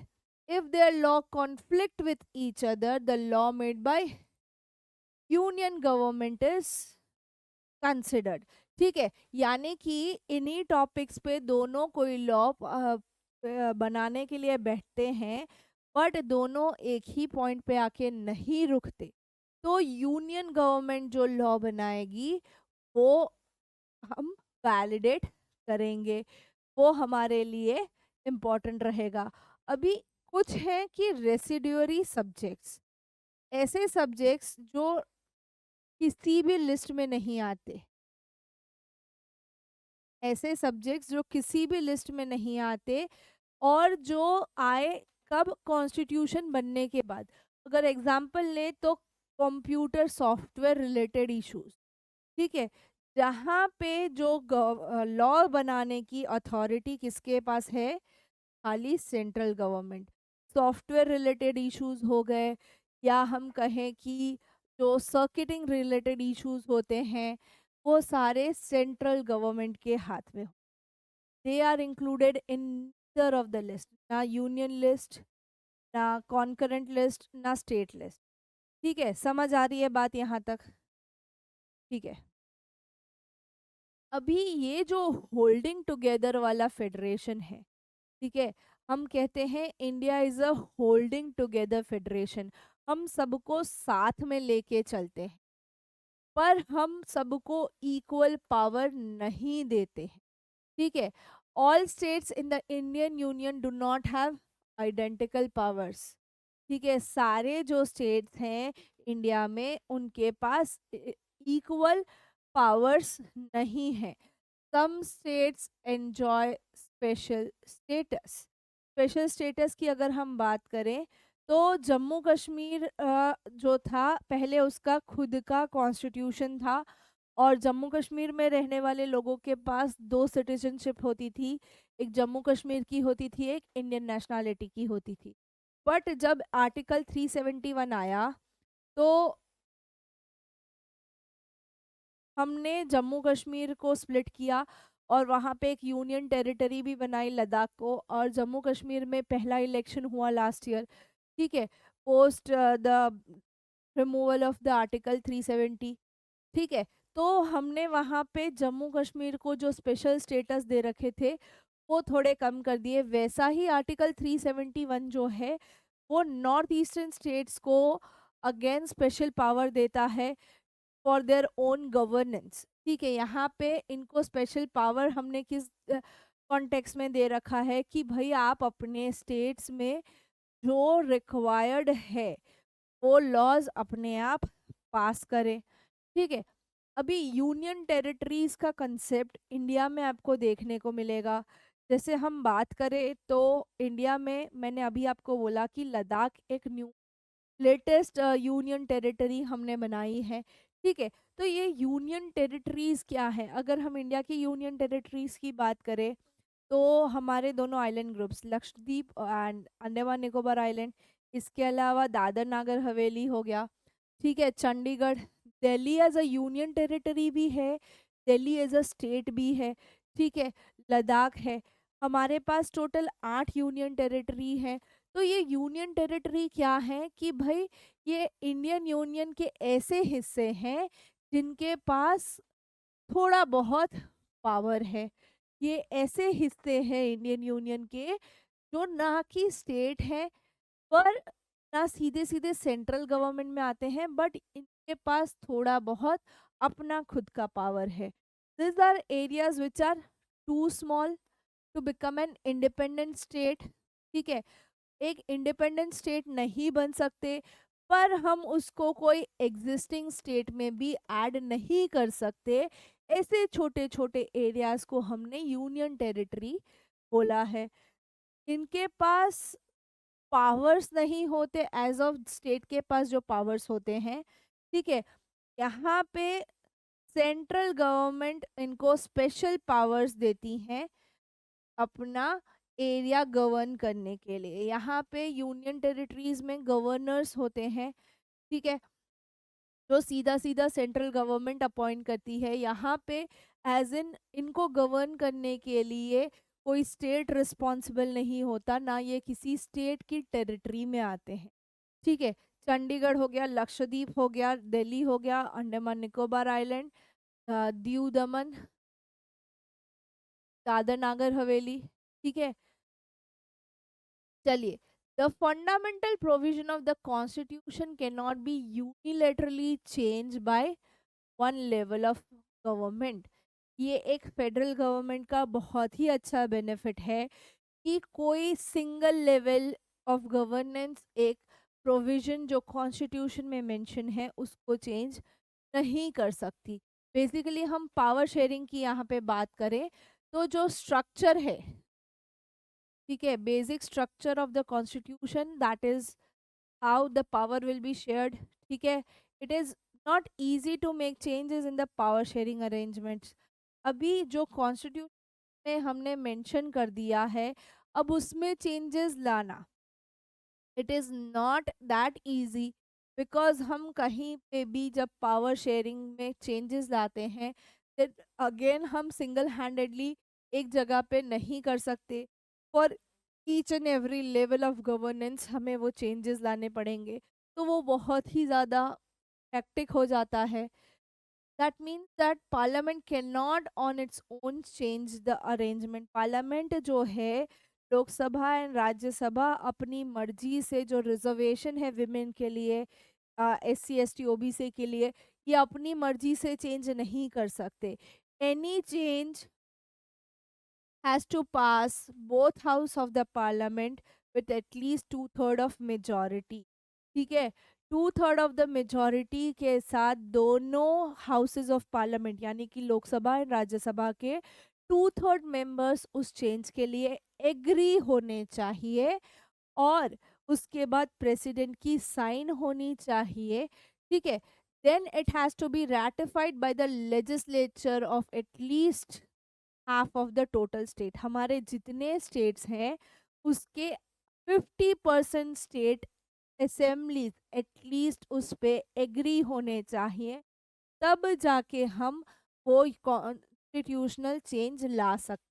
if their law conflict with each other, the law made by union government is considered. ठीक है, यानी कि इन्हीं टॉपिक्स पे दोनों कोई लॉ बनाने के लिए बैठते हैं, बट दोनों एक ही पॉइंट पे आके नहीं रुकते। तो यूनियन गवर्नमेंट जो लॉ बनाएगी वो हम वैलिडेट करेंगे, वो हमारे लिए इम्पोर्टेंट रहेगा। अभी कुछ है कि रेसिड्यूरी सब्जेक्ट्स, ऐसे सब्जेक्ट्स जो किसी भी लिस्ट में नहीं आते, ऐसे सब्जेक्ट्स जो किसी भी लिस्ट में नहीं आते, और जो आए कब, कॉन्स्टिट्यूशन बनने के बाद। अगर एग्जांपल लें तो कंप्यूटर सॉफ्टवेयर रिलेटेड इश्यूज। ठीक है, जहाँ पे जो लॉ बनाने की अथॉरिटी किसके पास है, खाली central government. Software related issues हो गए, या हम कहें कि जो सर्किटिंग रिलेटेड इश्यूज होते हैं, वो सारे सेंट्रल गवर्नमेंट के हाथ में। They are included in either of the list, ना यूनियन लिस्ट, ना कॉन्करेंट लिस्ट, ना स्टेट लिस्ट। ठीक है, समझ आ रही है बात यहाँ तक। ठीक है, अभी ये जो होल्डिंग टुगेदर वाला फेडरेशन है, ठीक है, हम कहते हैं India is a holding together federation. हम सबको साथ में लेके चलते हैं, पर हम सबको इक्वल पावर नहीं देते हैं। ठीक है, all states in the Indian union do not have identical powers. ठीक है, सारे जो स्टेट्स हैं इंडिया में, उनके पास इक्वल पावर्स नहीं है। Some states enjoy special status. Special status की अगर हम बात करें, तो जम्मू कश्मीर जो था पहले, उसका खुद का कॉन्स्टिट्यूशन था, और जम्मू कश्मीर में रहने वाले लोगों के पास दो सिटीजनशिप होती थी, एक जम्मू कश्मीर की होती थी, एक इंडियन नेशनैलिटी की होती थी। बट जब आर्टिकल 371 आया, तो हमने जम्मू कश्मीर को स्प्लिट किया, और वहाँ पे एक यूनियन टेरिटरी भी बनाई लद्दाख को, और जम्मू कश्मीर में पहला इलेक्शन हुआ लास्ट ईयर। ठीक है, post the removal of the article 370। ठीक है, तो हमने वहाँ पे जम्मू कश्मीर को जो स्पेशल स्टेटस दे रखे थे, वो थोड़े कम कर दिए। वैसा ही आर्टिकल 371 जो है, वो नॉर्थ ईस्टर्न स्टेट्स को अगेन स्पेशल पावर देता है फॉर देयर ओन गवर्नेंस। ठीक है, यहाँ पे इनको स्पेशल पावर हमने किस कॉन्टेक्स्ट में दे रखा है कि भाई आप अपने स्टेट्स में जो रिक्वायर्ड है वो लॉज अपने आप पास करें। ठीक है, अभी यूनियन टेरिटरीज का कंसेप्ट इंडिया में आपको देखने को मिलेगा। जैसे हम बात करें तो इंडिया में, मैंने अभी आपको बोला कि लद्दाख एक न्यू लेटेस्ट यूनियन टेरिटरी हमने बनाई है। ठीक है, तो ये यूनियन टेरिटरीज क्या है, अगर हम इंडिया की यूनियन टेरिटरीज की बात करें, तो हमारे दोनों island groups, Lakshadweep and Andaman Nicobar island, इसके अलावा दादर नागर हवेली हो गया। ठीक है, Chandigarh, Delhi as a union territory भी है, दिल्ली एज अ स्टेट भी है। ठीक है, लद्दाख है। हमारे पास टोटल 8 यूनियन टेरिटरी है। तो ये यूनियन टेरिटरी क्या है कि भाई ये इंडियन यूनियन के ऐसे हिस्से हैं जिनके पास थोड़ा बहुत पावर है। ये ऐसे हिस्से हैं इंडियन यूनियन के जो ना कि स्टेट है, पर ना सीधे सीधे सेंट्रल गवर्नमेंट में आते हैं, बट इनके पास थोड़ा बहुत अपना खुद का पावर है। This are areas which are too small to become an independent state. ठीक है, एक इंडिपेंडेंट स्टेट नहीं बन सकते, पर हम उसको कोई एग्जिस्टिंग स्टेट में भी ऐड नहीं कर सकते। ऐसे छोटे छोटे एरियाज को हमने यूनियन टेरिटरी बोला है। इनके पास पावर्स नहीं होते एज ऑफ स्टेट के पास जो पावर्स होते हैं। ठीक है, यहाँ पे सेंट्रल गवर्नमेंट इनको स्पेशल पावर्स देती हैं अपना एरिया गवर्न करने के लिए। यहाँ पे यूनियन टेरिटरीज में गवर्नर्स होते हैं। ठीक है, जो सीधा सीधा सेंट्रल गवर्नमेंट अपॉइंट करती है। यहाँ पे एज इन इनको गवर्न करने के लिए कोई स्टेट रिस्पॉन्सिबल नहीं होता, ना ये किसी स्टेट की टेरिटरी में आते हैं। ठीक है, चंडीगढ़ हो गया, लक्षद्वीप हो गया, दिल्ली हो गया, अंडमान निकोबार आइलैंड, दीव दमन, दादर नागर हवेली। ठीक है, चलिए, the fundamental provision of the constitution can not be unilaterally change by one level of government. ये एक फेडरल गवर्नमेंट का बहुत ही अच्छा बेनिफिट है कि कोई सिंगल लेवल ऑफ गवर्नेंस एक प्रोविजन जो कॉन्स्टिट्यूशन में मेंशन है उसको चेंज नहीं कर सकती। बेसिकली हम पावर शेयरिंग की यहाँ पे बात करें तो जो स्ट्रक्चर है, ठीक है, basic structure of the constitution, that is how the power will be shared. ठीक है, it is not easy to make changes in the power sharing arrangements. अभी जो कॉन्स्टिट्यूशन में हमने मेंशन कर दिया है, अब उसमें चेंजेस लाना it is not that easy, because हम कहीं पे भी जब पावर शेयरिंग में चेंजेस लाते हैं, फिर अगेन हम सिंगल हैंडेडली एक जगह पे नहीं कर सकते। For each and every level of governance हमें वो चेंजेस लाने पड़ेंगे, तो वो बहुत ही ज़्यादा हेक्टिक हो जाता है। that means that parliament cannot on its own change the arrangement। Parliament जो है, लोकसभा एंड राज्यसभा अपनी मर्जी से जो रिजर्वेशन है विमेन के लिए, SC ST OBC के लिए, ये अपनी मर्जी से चेंज नहीं कर सकते। Any change has to pass both house of the parliament with at least 2/3 of majority। ठीक है, 2/3 ऑफ द मेजोरिटी के साथ दोनों हाउसेज ऑफ पार्लियामेंट यानी कि लोकसभा और राज्यसभा के 2/3 मेंबर्स उस चेंज के लिए एग्री होने चाहिए, और उसके बाद प्रेसिडेंट की साइन होनी चाहिए। ठीक है, then it has to be ratified by the legislature of at least half of the total state. हमारे जितने स्टेट्स हैं उसके 50% स्टेट असेंबलीज एटलीस्ट उस पे एग्री होने चाहिए, तब जाके हम वो कॉन्स्टिट्यूशनल चेंज ला सकते।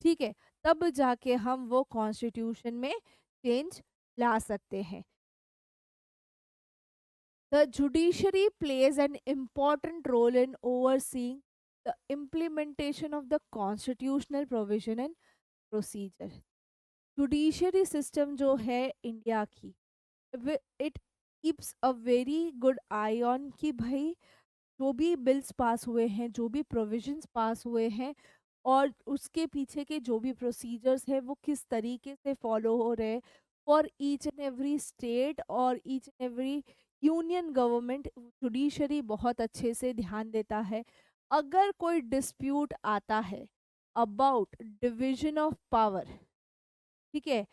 ठीक है, तब जाके हम वो कॉन्स्टिट्यूशन में चेंज ला सकते हैं। The judiciary plays an important role in overseeing the implementation of the constitutional provision and procedure। Judiciary system जो है इंडिया की, it keeps a very good I on कि भाई जो भी बिल्स पास हुए हैं, जो भी प्रोविजंस पास हुए हैं, और उसके पीछे के जो भी प्रोसीजर्स हैं वो किस तरीके से फॉलो हो रहे हैं for each and every state और each and every union government. Judiciary बहुत अच्छे से ध्यान देता है। अगर कोई डिस्प्यूट आता है अबाउट डिवीजन ऑफ पावर, ठीक है,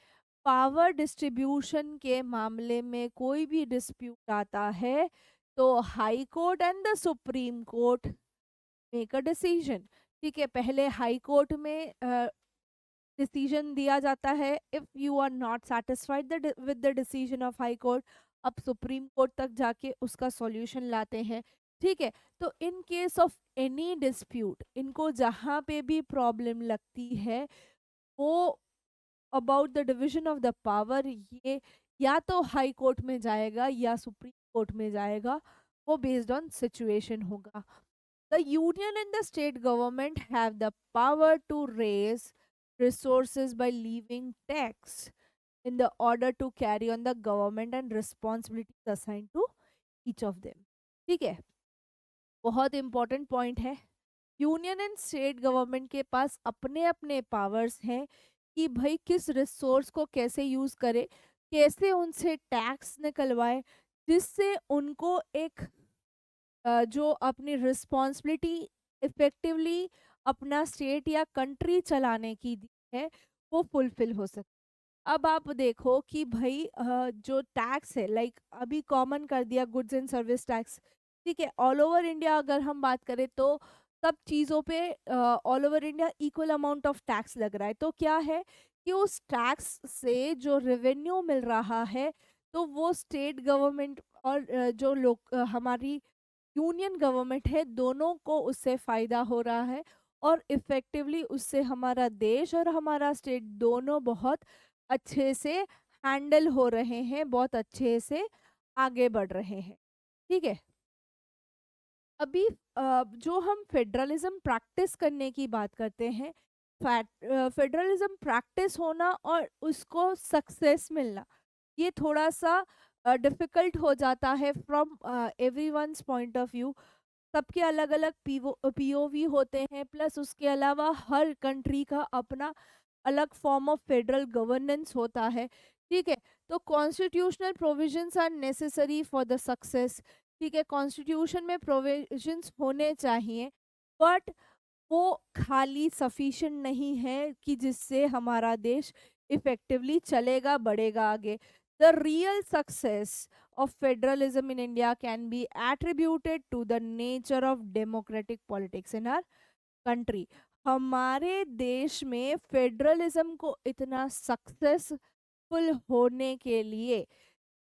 पावर डिस्ट्रीब्यूशन के मामले में कोई भी डिस्प्यूट आता है, तो high court and the supreme court make a decision. ठीक है, पहले हाई कोर्ट में डिसीजन दिया जाता है। If you are not satisfied with the decision of high court, अब सुप्रीम कोर्ट तक जाके उसका सॉल्यूशन लाते हैं। ठीक है, तो in case of any dispute, इनको जहाँ पे भी प्रॉब्लम लगती है वो about the division of the power, ये या तो हाई कोर्ट में जाएगा या सुप्रीम कोर्ट में जाएगा, वो बेस्ड ऑन सिचुएशन होगा। The union and the state government have the power to raise resources by leaving tax in the order to carry on the government and responsibilities assigned to each of them। ठीक है, बहुत इंपॉर्टेंट पॉइंट है। यूनियन एंड स्टेट गवर्नमेंट के पास अपने अपने पावर्स हैं कि भाई किस रिसोर्स को कैसे यूज करे, कैसे उनसे टैक्स निकलवाए, जिससे उनको एक जो अपनी रिस्पॉन्सिबिलिटी इफेक्टिवली अपना स्टेट या कंट्री चलाने की दी है वो फुलफिल हो सके। अब आप देखो कि भाई जो टैक्स है, लाइक अभी कॉमन कर दिया गुड्स एंड सर्विस टैक्स। ठीक है, ऑल ओवर इंडिया अगर हम बात करें तो सब चीज़ों पे all over India equal amount of tax लग रहा है। तो क्या है कि उस टैक्स से जो रेवेन्यू मिल रहा है, तो वो स्टेट गवर्नमेंट और जो लोग हमारी यूनियन गवर्नमेंट है, दोनों को उससे फ़ायदा हो रहा है। और इफ़ेक्टिवली उससे हमारा देश और हमारा स्टेट दोनों बहुत अच्छे से हैंडल हो रहे हैं, बहुत अच्छे से आगे बढ़ रहे हैं। ठीक है, अभी जो हम फेडरलिज्म प्रैक्टिस करने की बात करते हैं, फेडरलिज्म प्रैक्टिस होना और उसको सक्सेस मिलना, ये थोड़ा सा डिफिकल्ट हो जाता है from everyone's point of view. सबके अलग अलग पीओवी होते हैं, प्लस उसके अलावा हर कंट्री का अपना अलग फॉर्म ऑफ फेडरल गवर्नेंस होता है। ठीक है, तो constitutional provisions are necessary for the success. ठीक है, कॉन्स्टिट्यूशन में प्रोविजंस होने चाहिए, बट वो खाली सफिशिएंट नहीं है कि जिससे हमारा देश इफेक्टिवली चलेगा, बढ़ेगा आगे। The real success of federalism in India can be attributed to the nature of democratic politics in our country। हमारे देश में फेडरलिज्म को इतना सक्सेसफुल होने के लिए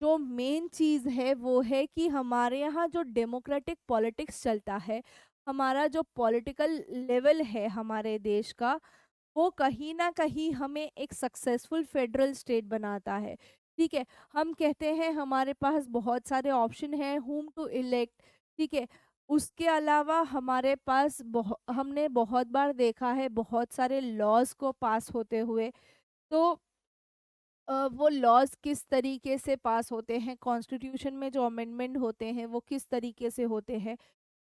जो मेन चीज़ है वो है कि हमारे यहाँ जो डेमोक्रेटिक पॉलिटिक्स चलता है, हमारा जो पॉलिटिकल लेवल है हमारे देश का, वो कहीं ना कहीं हमें एक सक्सेसफुल फेडरल स्टेट बनाता है। ठीक है, हम कहते हैं हमारे पास बहुत सारे ऑप्शन हैं हुम टू इलेक्ट। ठीक है, उसके अलावा हमारे पास हमने बहुत बार देखा है बहुत सारे लॉज को पास होते हुए। तो वो लॉज किस तरीके से पास होते हैं, कॉन्स्टिट्यूशन में जो अमेंडमेंट होते हैं वो किस तरीके से होते हैं,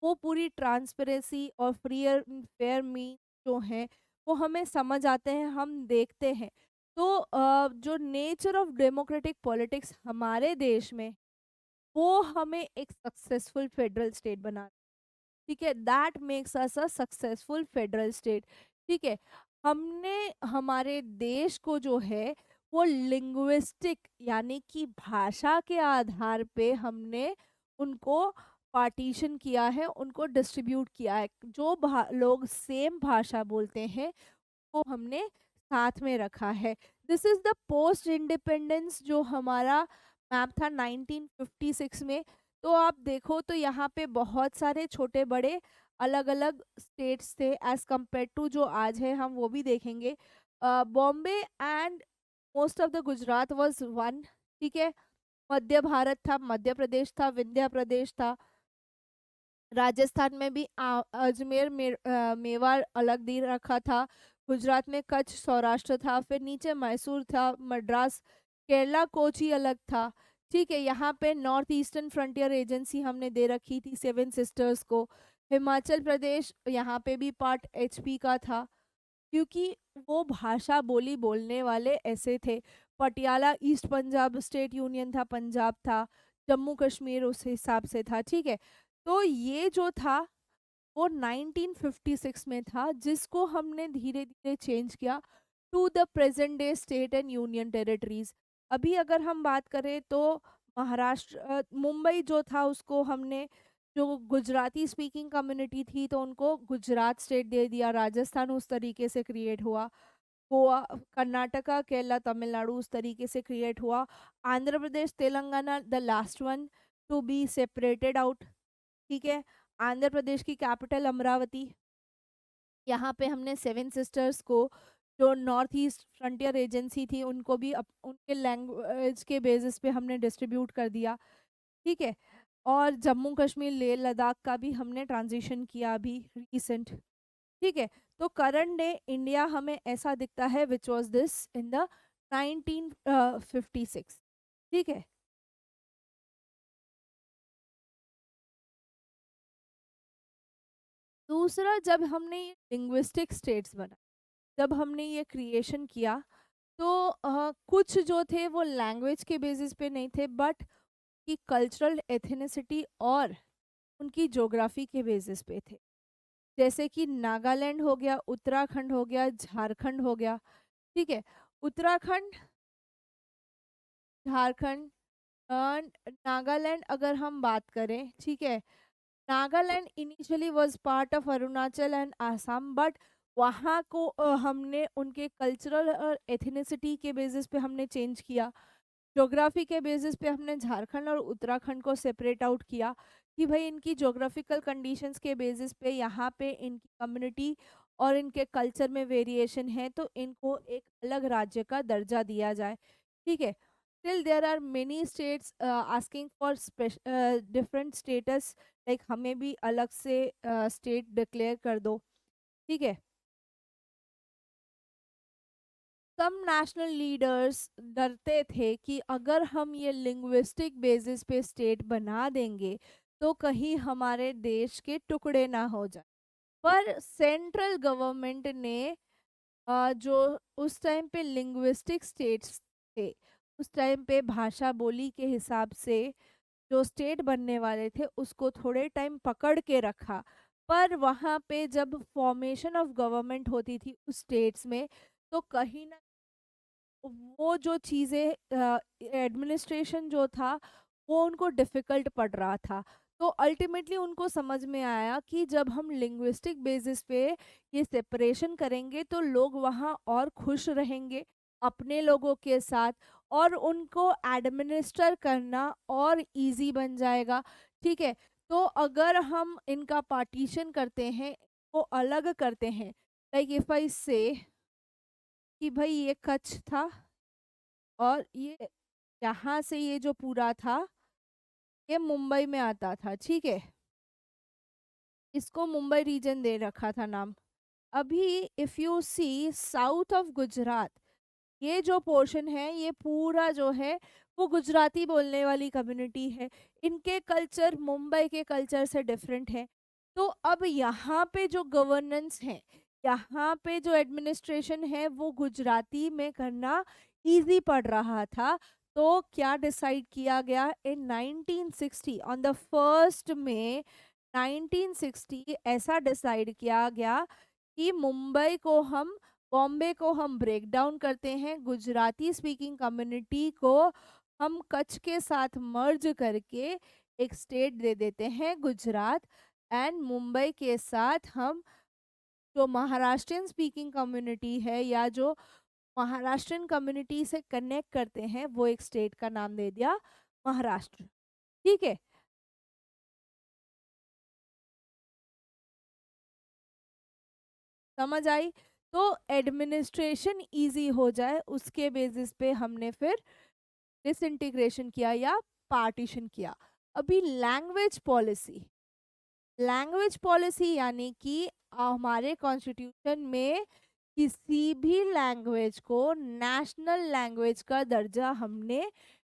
वो पूरी ट्रांसपेरेंसी और फ्री फेयर मीन जो है वो हमें समझ आते हैं, हम देखते हैं। तो जो नेचर ऑफ डेमोक्रेटिक पॉलिटिक्स हमारे देश में, वो हमें एक सक्सेसफुल फेडरल स्टेट बना। ठीक है, that makes us a successful federal state. ठीक है, हमने हमारे देश को जो है वो लिंग्विस्टिक यानी कि भाषा के आधार पे हमने उनको पार्टीशन किया है, उनको डिस्ट्रीब्यूट किया है। जो लोग सेम भाषा बोलते हैं को हमने साथ में रखा है। This is the post independence जो हमारा मैप था 1956 में। तो आप देखो तो यहाँ पे बहुत सारे छोटे बड़े अलग अलग स्टेट्स थे एज कम्पेयर टू जो आज है, हम वो भी देखेंगे। Bombay and most of the Gujarat was one. ठीक है, मध्य भारत था, मध्य प्रदेश था, विंध्य प्रदेश था। राजस्थान में भी अजमेर मेवाड़ अलग दे रखा था। गुजरात में कच्छ सौराष्ट्र था, फिर नीचे मैसूर था, मद्रास, केरला कोची अलग था। ठीक है, यहाँ पे नॉर्थ ईस्टर्न फ्रंटियर एजेंसी हमने दे रखी थी सेवन सिस्टर्स को। हिमाचल प्रदेश यहाँ पे भी पार्ट एचपी का था, क्योंकि वो भाषा बोली बोलने वाले ऐसे थे। Patiala east Punjab state union था, पंजाब था, जम्मू कश्मीर उस हिसाब से था। ठीक है, तो ये जो था वो 1956 में था, जिसको हमने धीरे धीरे चेंज किया to the present day state and union territories. अभी अगर हम बात करें तो महाराष्ट्र मुंबई जो था उसको हमने, जो गुजराती स्पीकिंग कम्युनिटी थी तो उनको गुजरात स्टेट दे दिया। राजस्थान उस तरीके से क्रिएट हुआ, गोवा, कर्नाटका, केरला, तमिलनाडु उस तरीके से क्रिएट हुआ। Andhra Pradesh, Telangana the last one to be separated out. ठीक है, आंध्र प्रदेश की कैपिटल अमरावती, यहाँ पे हमने सेवन सिस्टर्स को जो नॉर्थ ईस्ट फ्रंटियर एजेंसी थी उनको भी उनके लैंग्वेज के बेसिस पे हमने डिस्ट्रीब्यूट कर दिया। ठीक है, और जम्मू कश्मीर लेह लद्दाख का भी हमने ट्रांजिशन किया अभी रिसेंट। ठीक है, तो करंट डे इंडिया हमें ऐसा दिखता है which was this in the 1956। ठीक है, दूसरा, जब हमने ये लिंग्विस्टिक स्टेट्स बना, जब हमने ये क्रिएशन किया, तो कुछ जो थे वो लैंग्वेज के बेसिस पे नहीं थे, बट की कल्चरल एथेनिसिटी और उनकी ज्योग्राफी के बेसिस पे थे। जैसे कि नागालैंड हो गया, उत्तराखंड हो गया, झारखंड हो गया। ठीक है, उत्तराखंड, झारखंड, नागालैंड अगर हम बात करें, ठीक है, Nagaland initially was part of Arunachal and Assam, but वहाँ को हमने उनके कल्चरल और एथनिसिटी के बेसिस पे हमने चेंज किया। ज्योग्राफी के बेसिस पे हमने झारखंड और उत्तराखंड को सेपरेट आउट किया कि भाई इनकी ज्योग्राफिकल कंडीशंस के बेसिस पे यहाँ पे इनकी कम्युनिटी और इनके कल्चर में वेरिएशन है, तो इनको एक अलग राज्य का दर्जा दिया जाए। ठीक है, still there are many states asking for different status, like हमें भी अलग से स्टेट डिक्लेयर कर दो। ठीक है, सम नेशनल लीडर्स डरते थे कि अगर हम ये लिंग्विस्टिक बेसिस पे स्टेट बना देंगे तो कहीं हमारे देश के टुकड़े ना हो जाए। पर सेंट्रल गवर्नमेंट ने जो उस टाइम पे लिंग्विस्टिक स्टेट्स थे, उस टाइम पे भाषा बोली के हिसाब से जो स्टेट बनने वाले थे उसको थोड़े टाइम पकड़ के रखा। पर वहाँ पे जब फॉर्मेशन ऑफ गवर्नमेंट होती थी उस स्टेट्स में, तो कहीं ना वो जो चीज़ें एडमिनिस्ट्रेशन जो था वो उनको डिफ़िकल्ट पड़ रहा था। तो अल्टीमेटली उनको समझ में आया कि जब हम लिंग्विस्टिक बेसिस पे ये सेपरेशन करेंगे तो लोग वहाँ और खुश रहेंगे अपने लोगों के साथ, और उनको एडमिनिस्टर करना और इजी बन जाएगा। ठीक है, तो अगर हम इनका पार्टीशन करते हैं, वो अलग करते हैं, लाइक इफ आई से कि भाई ये कच्छ था और ये यहाँ से ये जो पूरा था ये मुंबई में आता था। ठीक है, इसको मुंबई रीजन दे रखा था नाम। अभी if you see south of Gujarat, ये जो पोर्शन है ये पूरा जो है वो गुजराती बोलने वाली कम्युनिटी है। इनके कल्चर मुंबई के कल्चर से डिफरेंट है। तो अब यहाँ पे जो गवर्नेंस है, यहाँ पे जो एडमिनिस्ट्रेशन है वो गुजराती में करना इजी पड़ रहा था। तो क्या डिसाइड किया गया इन 1960, ऑन द 1 मई 1960, ऐसा डिसाइड किया गया कि मुंबई को हम, बॉम्बे को हम ब्रेक डाउन करते हैं, गुजराती स्पीकिंग कम्युनिटी को हम कच्छ के साथ मर्ज करके एक स्टेट दे देते हैं गुजरात, एंड मुंबई के साथ हम जो महाराष्ट्रियन स्पीकिंग कम्युनिटी है या जो महाराष्ट्रियन कम्युनिटी से कनेक्ट करते हैं वो एक स्टेट का नाम दे दिया महाराष्ट्र। ठीक है, समझ आई। तो एडमिनिस्ट्रेशन इजी हो जाए उसके बेसिस पे हमने फिर डिसइंटीग्रेशन किया या पार्टीशन किया। अभी लैंग्वेज पॉलिसी यानी कि हमारे कॉन्स्टिट्यूशन में किसी भी लैंग्वेज को नेशनल लैंग्वेज का दर्जा हमने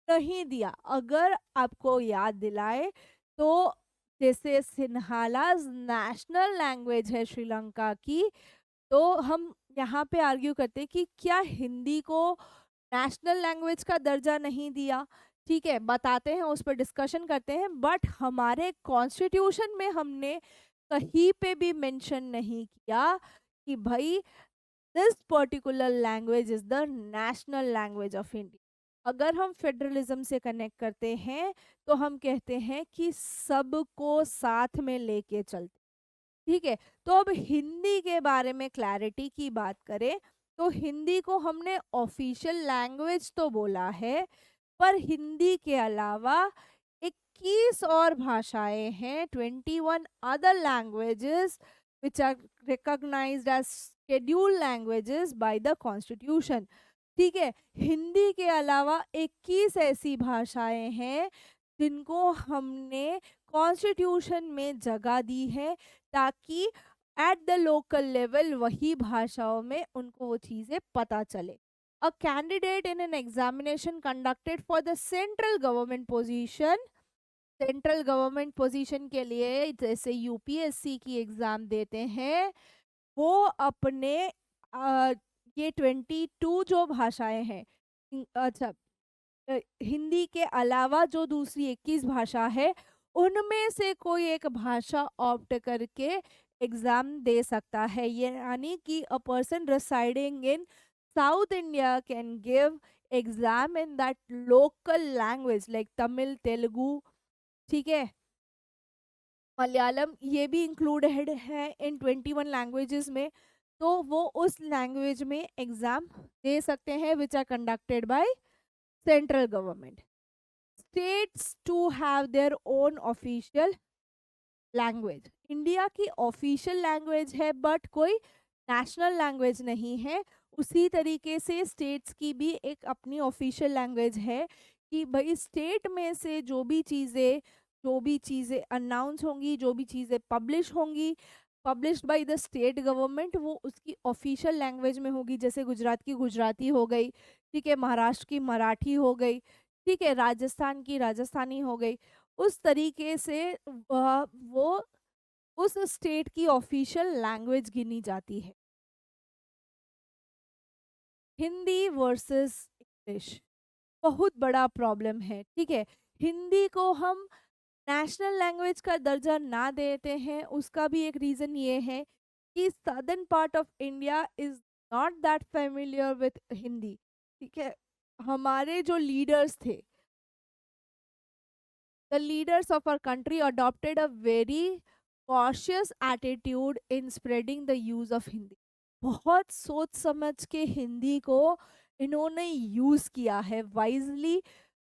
नहीं दिया। अगर आपको याद दिलाए तो जैसे सिन्हालाज नेशनल लैंग्वेज है श्रीलंका की, तो हम यहाँ पे आर्ग्यू करते हैं कि क्या हिंदी को नेशनल लैंग्वेज का दर्जा नहीं दिया। ठीक है, बताते हैं, उस पर डिस्कशन करते हैं, बट हमारे कॉन्स्टिट्यूशन में हमने कहीं पे भी मेंशन नहीं किया कि भाई this particular language is the national language of India. अगर हम फेडरलिज्म से कनेक्ट करते हैं तो हम कहते हैं कि सबको साथ में लेके चलते। ठीक है, तो अब हिंदी के बारे में क्लैरिटी की बात करें तो हिंदी को हमने ऑफिशियल लैंग्वेज तो बोला है, पर हिंदी के अलावा 21 और भाषाएं हैं, 21 other languages which are recognised as scheduled languages by the constitution. ठीक है, हिंदी के अलावा 21 ऐसी भाषाएं हैं जिनको हमने कॉन्स्टिट्यूशन में जगह दी है, ताकि एट द लोकल लेवल वही भाषाओं में उनको वो चीज़ें पता चले। A candidate in an examination conducted for the central government position, central government position के लिए जैसे यूपीएससी की एग्जाम देते हैं, वो अपने ये 22 जो भाषाएं हैं, अच्छा, हिंदी के अलावा जो दूसरी 21 भाषा है, उनमें से कोई एक भाषा ऑप्ट करके एग्जाम दे सकता है। ये यानी कि a person residing in south India can give exam in that local language like Tamil, Telugu, ठीक है, मलयालम, ये भी इंक्लूडेड है इन 21 लैंग्वेजेस में। तो वो उस लैंग्वेज में एग्जाम दे सकते हैं which are conducted by central government. States too have their own official language. India की ऑफिशियल लैंग्वेज है बट कोई नेशनल लैंग्वेज नहीं है। उसी तरीके से स्टेट्स की भी एक अपनी ऑफिशियल लैंग्वेज है कि भाई स्टेट में से जो भी चीज़ें अनाउंस होंगी, जो भी चीज़ें पब्लिश होंगी, published by the state government, वो उसकी ऑफिशियल लैंग्वेज में होगी। जैसे गुजरात की गुजराती हो गई, ठीक है, महाराष्ट्र की मराठी हो गई, ठीक है, राजस्थान की राजस्थानी हो गई। उस तरीके से वो उस स्टेट की ऑफिशियल लैंग्वेज गिनी जाती है। हिंदी वर्सेस इंग्लिश बहुत बड़ा प्रॉब्लम है, ठीक है। हिंदी को हम नेशनल लैंग्वेज का दर्जा ना देते हैं, उसका भी एक रीज़न ये है कि southern part of India is not that familiar with Hindi, ठीक है। हमारे जो लीडर्स थे, the leaders of our country adopted a very cautious attitude in spreading the use of Hindi। बहुत सोच समझ के हिंदी को इन्होंने यूज किया है, वाइजली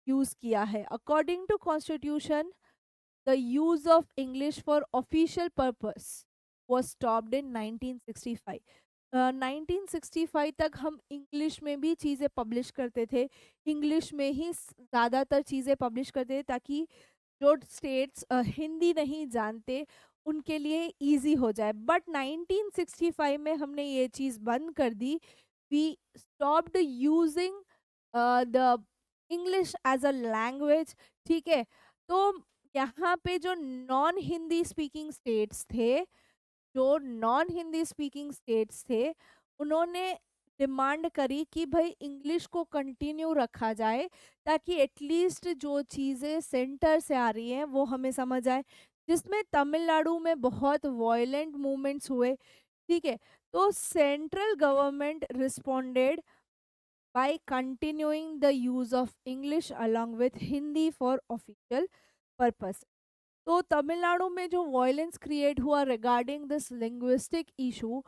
यूज किया है। According to constitution, the use of English for official purpose was stopped in 1965। 1965 तक हम इंग्लिश में भी चीज़ें पब्लिश करते थे, इंग्लिश में ही ज़्यादातर चीज़ें पब्लिश करते थे, ताकि जो स्टेट्स हिंदी नहीं जानते उनके लिए इजी हो जाए। बट 1965 में हमने ये चीज़ बंद कर दी। We stopped using the English as a language, ठीक है। तो यहाँ पे जो नॉन हिंदी स्पीकिंग स्टेट्स थे, जो नॉन हिंदी स्पीकिंग स्टेट्स थे, उन्होंने डिमांड करी कि भाई इंग्लिश को कंटिन्यू रखा जाए, ताकि एटलीस्ट जो चीज़ें सेंटर से आ रही हैं वो हमें समझ आए। जिसमें तमिलनाडु में बहुत वॉयलेंट मूवमेंट्स हुए, ठीक है। तो central government responded by continuing the use of English along with Hindi for official purpose. तो तमिलनाडु में जो वॉयलेंस क्रिएट हुआ रिगार्डिंग दिस लिंग्विस्टिक इशू,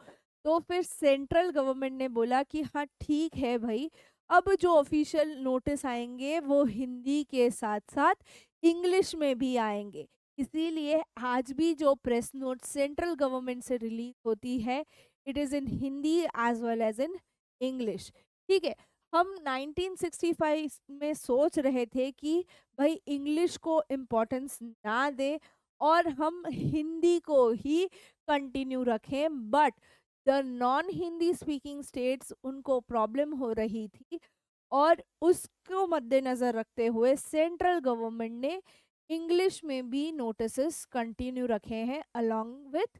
तो फिर सेंट्रल गवर्नमेंट ने बोला कि हाँ ठीक है भाई, अब जो ऑफिशियल नोटिस आएंगे वो हिंदी के साथ साथ इंग्लिश में भी आएंगे। इसीलिए आज भी जो प्रेस नोट सेंट्रल गवर्नमेंट से रिलीज होती है, it is in Hindi as well as in English, ठीक है। हम 1965 में सोच रहे थे कि भाई इंग्लिश को इम्पोर्टेंस ना दे और हम हिंदी को ही कंटिन्यू रखें, but the non Hindi speaking states, उनको प्रॉब्लम हो रही थी, और उसको मद्देनज़र रखते हुए सेंट्रल गवर्नमेंट ने इंग्लिश में भी नोटिसेस कंटिन्यू रखे हैं अलोंग विथ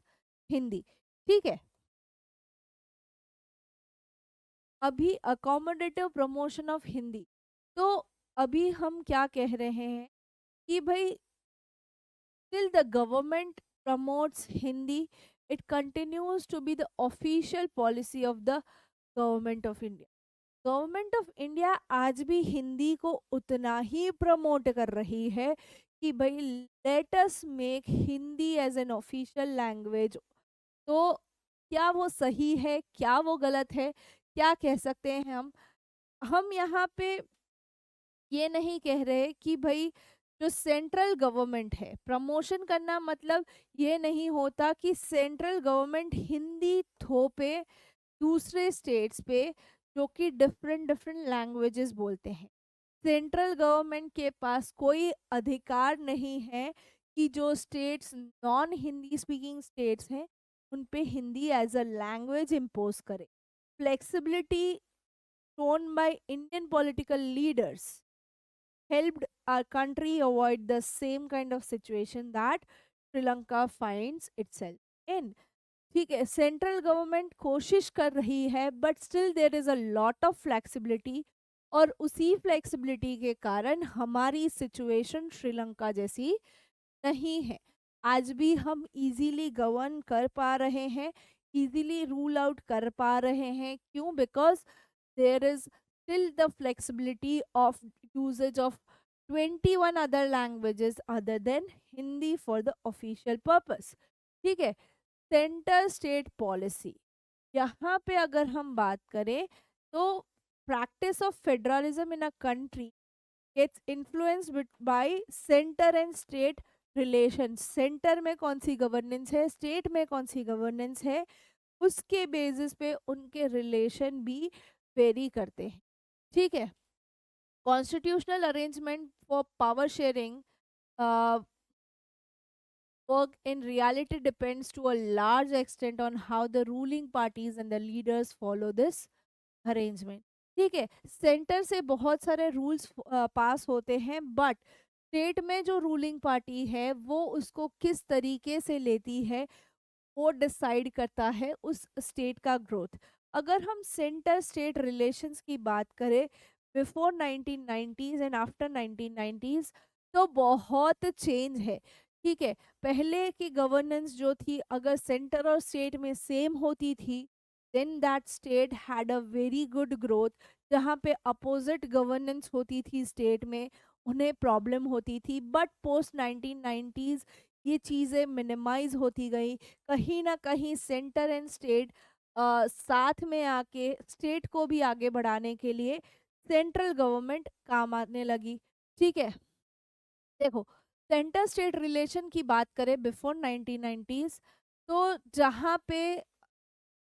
हिंदी, ठीक है। अभी अकोमोडेटिव प्रमोशन ऑफ हिंदी, तो अभी हम क्या कह रहे हैं कि भाई till the government promotes Hindi, it continues to be the official policy of the government of India. Government of India आज भी हिंदी को उतना ही प्रमोट कर रही है कि भाई let us make Hindi as an official language. तो क्या वो सही है, क्या वो गलत है, क्या कह सकते हैं हम यहाँ पे ये नहीं कह रहे कि भाई जो सेंट्रल गवर्नमेंट है, प्रमोशन करना मतलब ये नहीं होता कि सेंट्रल गवर्नमेंट हिंदी थोपे दूसरे स्टेट्स पे जो कि डिफरेंट डिफरेंट लैंग्वेजेस बोलते हैं। सेंट्रल गवर्नमेंट के पास कोई अधिकार नहीं है कि जो states non Hindi speaking states हैं उन पे Hindi as a language impose करे। Flexibility shown by Indian political leaders helped our country avoid the same kind of situation that Sri Lanka finds itself in. ठीक है, सेंट्रल गवर्नमेंट कोशिश कर रही है but still there is a lot of flexibility, और उसी फ्लेक्सिबिलिटी के कारण हमारी सिचुएशन श्रीलंका जैसी नहीं है। आज भी हम इजीली गवर्न कर पा रहे हैं, इजीली रूल आउट कर पा रहे हैं। क्यों? Because there is still the flexibility of usage of 21 other languages other than Hindi for the official purpose। ठीक है, सेंटर स्टेट पॉलिसी, यहाँ पे अगर हम बात करें तो practice of federalism in a country it's influenced by centre and state relation. Centre में कौन सी गवर्नेंस है, स्टेट में कौन सी गवर्नेंस है, उसके बेसिस पे उनके रिलेशन भी वेरी करते हैं। ठीक है, constitutional arrangement for power sharing work in reality depends to a large extent on how the ruling parties and the leaders follow this arrangement। ठीक है, सेंटर से बहुत सारे रूल्स पास होते हैं बट स्टेट में जो रूलिंग पार्टी है वो उसको किस तरीके से लेती है वो डिसाइड करता है उस स्टेट का ग्रोथ। अगर हम सेंटर स्टेट रिलेशंस की बात करें before 1990s and after 1990s तो बहुत चेंज है। ठीक है, पहले की गवर्नेंस जो थी अगर सेंटर और स्टेट में सेम होती थी then that state had a very good growth. जहाँ पे अपोजिट गवर्नेंस होती थी स्टेट में उन्हें प्रॉब्लम होती थी, बट पोस्ट 1990s ये चीज़ें मिनिमाइज होती गई। कहीं ना कहीं सेंटर एंड स्टेट साथ में आके स्टेट को भी आगे बढ़ाने के लिए सेंट्रल गवर्नमेंट काम आने लगी। ठीक है, देखो सेंटर स्टेट रिलेशन की बात करें बिफोर 1990s तो जहाँ पे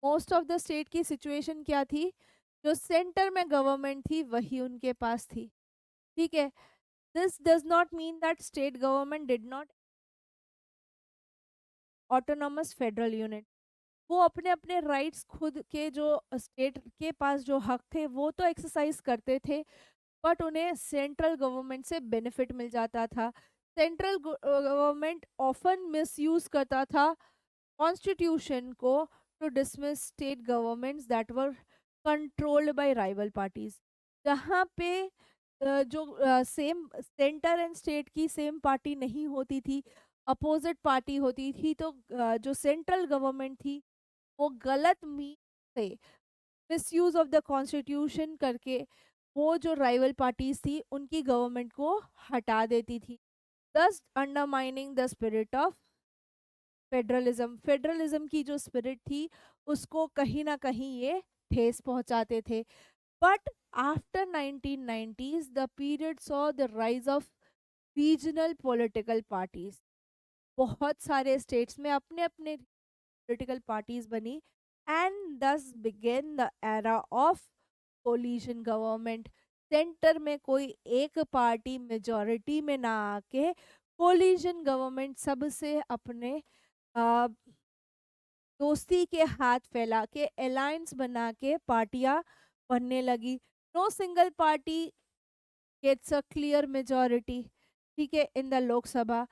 मोस्ट ऑफ द स्टेट की सिचुएशन क्या थी, जो सेंटर में गवर्नमेंट थी वही उनके पास थी। ठीक है, this does not mean that state government did not autonomous federal unit, वो अपने अपने राइट्स खुद के जो स्टेट के पास जो हक थे वो तो एक्सरसाइज करते थे बट उन्हें सेंट्रल गवर्नमेंट से बेनिफिट मिल जाता था। सेंट्रल गवर्नमेंट ऑफन मिसयूज करता था कॉन्स्टिट्यूशन को to dismiss state governments that were controlled by rival parties. जहाँ पे जो सेम सेंटर एंड स्टेट की सेम पार्टी नहीं होती थी, अपोजिट पार्टी होती थी, तो जो सेंट्रल गवर्नमेंट थी वो गलत मीन से मिसयूज ऑफ द कॉन्स्टिट्यूशन करके वो जो राइवल पार्टीज थी उनकी गवर्नमेंट को हटा देती थी, दस undermining the spirit of federalism. Federalism की जो स्पिरिट थी उसको कहीं ना कहीं ये ठेस पहुंचाते थे। But after 1990s the period saw the rise of regional political parties. बहुत सारे स्टेट्स में अपने अपने पॉलिटिकल पार्टीज बनी and this began the era of coalition government. Centre में कोई एक पार्टी मेजॉरिटी में ना आके कोलिशन गवर्नमेंट सबसे अपने अ, दोस्ती के हाथ फैला के अलायंस बना के पार्टियां बनने लगी। No single party gets a clear majority. ठीक है, इन द लोकसभा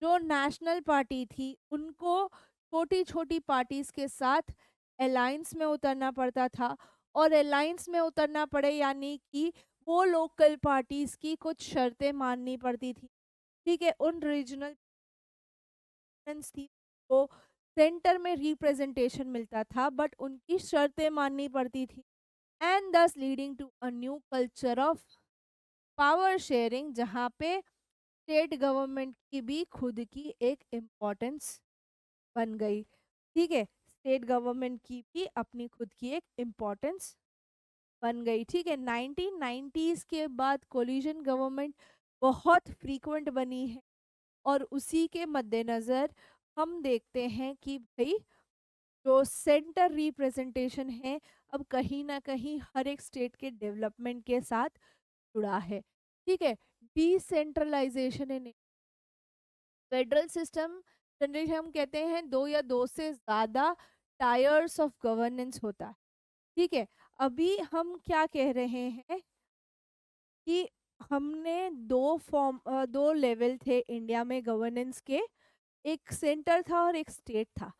जो नेशनल पार्टी थी उनको छोटी छोटी पार्टीज के साथ अलायंस में उतरना पड़ता था, और अलायंस में उतरना पड़े यानी कि वो लोकल पार्टीज की कुछ शर्तें माननी पड़ती थी। ठीक है, उन रीजनल थी वो सेंटर में रिप्रेजेंटेशन मिलता था बट उनकी शर्तें माननी पड़ती थी and this leading to a new culture of power sharing, जहाँ पे स्टेट गवर्नमेंट की भी खुद की एक इम्पोर्टेंस बन गई। ठीक है, स्टेट गवर्नमेंट की भी अपनी खुद की एक इम्पोर्टेंस बन गई। ठीक है, 1990s के बाद कोलिशन गवर्नमेंट बहुत फ्रीक्वेंट बनी है, और उसी के मद्देनज़र हम देखते हैं कि भाई जो सेंटर रिप्रेजेंटेशन है, अब कहीं ना कहीं हर एक स्टेट के डेवलपमेंट के साथ जुड़ा है। ठीक है। Decentralisation in federal system generally हम कहते हैं दो या दो से ज्यादा टायर्स ऑफ गवर्नेंस होता है। ठीक है। अभी हम क्या कह रहे हैं कि हमने दो लेवल थे इंडिया में गवर्नेंस के, एक सेंटर था और एक स्टेट था।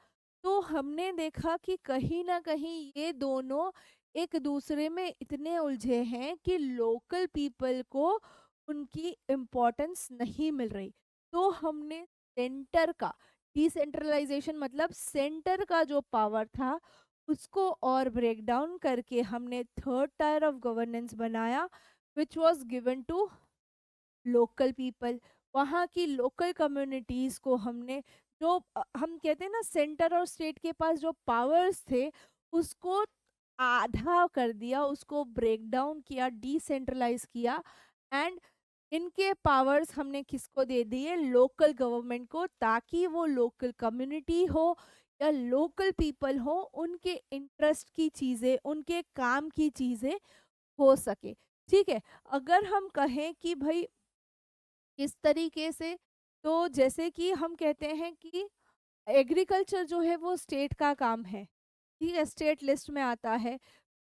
तो हमने देखा कि कहीं ना कहीं ये दोनों एक दूसरे में इतने उलझे हैं कि लोकल पीपल को उनकी इम्पोर्टेंस नहीं मिल रही। तो हमने सेंटर का, डिसेंट्रलाइजेशन मतलब सेंटर का जो पावर था उसको और ब्रेक डाउन करके हमने थर्ड टायर ऑफ गवर्नेंस बनाया, which was given to local people. वहाँ की लोकल कम्युनिटीज को हमने जो हम कहते हैं ना, सेंटर और स्टेट के पास जो पावर्स थे उसको आधा कर दिया, उसको ब्रेक डाउन किया, डिसेंट्रलाइज किया। एंड इनके पावर्स हमने किसको दे दिए? लोकल गवर्नमेंट को, ताकि वो लोकल कम्युनिटी हो या लोकल पीपल हो, उनके इंटरेस्ट की चीज़ें, उनके काम की चीज़ें हो सके। ठीक है। अगर हम कहें कि भाई किस तरीके से, तो जैसे कि हम कहते हैं कि एग्रीकल्चर जो है वो स्टेट का काम है। ठीक है, स्टेट लिस्ट में आता है।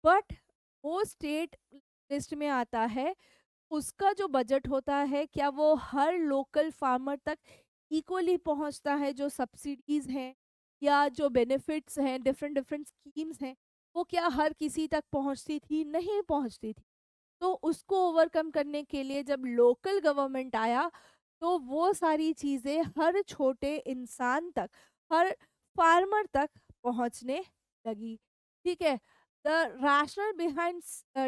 बट वो स्टेट लिस्ट में आता है, उसका जो बजट होता है क्या वो हर लोकल फार्मर तक इक्वली पहुंचता है? जो सब्सिडीज हैं या जो बेनिफिट्स हैं, डिफरेंट डिफरेंट स्कीम्स हैं, वो क्या हर किसी तक पहुंचती थी? नहीं पहुंचती थी। तो उसको ओवरकम करने के लिए जब लोकल गवर्नमेंट आया, तो वो सारी चीज़ें हर छोटे इंसान तक, हर फार्मर तक पहुंचने लगी। ठीक है। The rational behind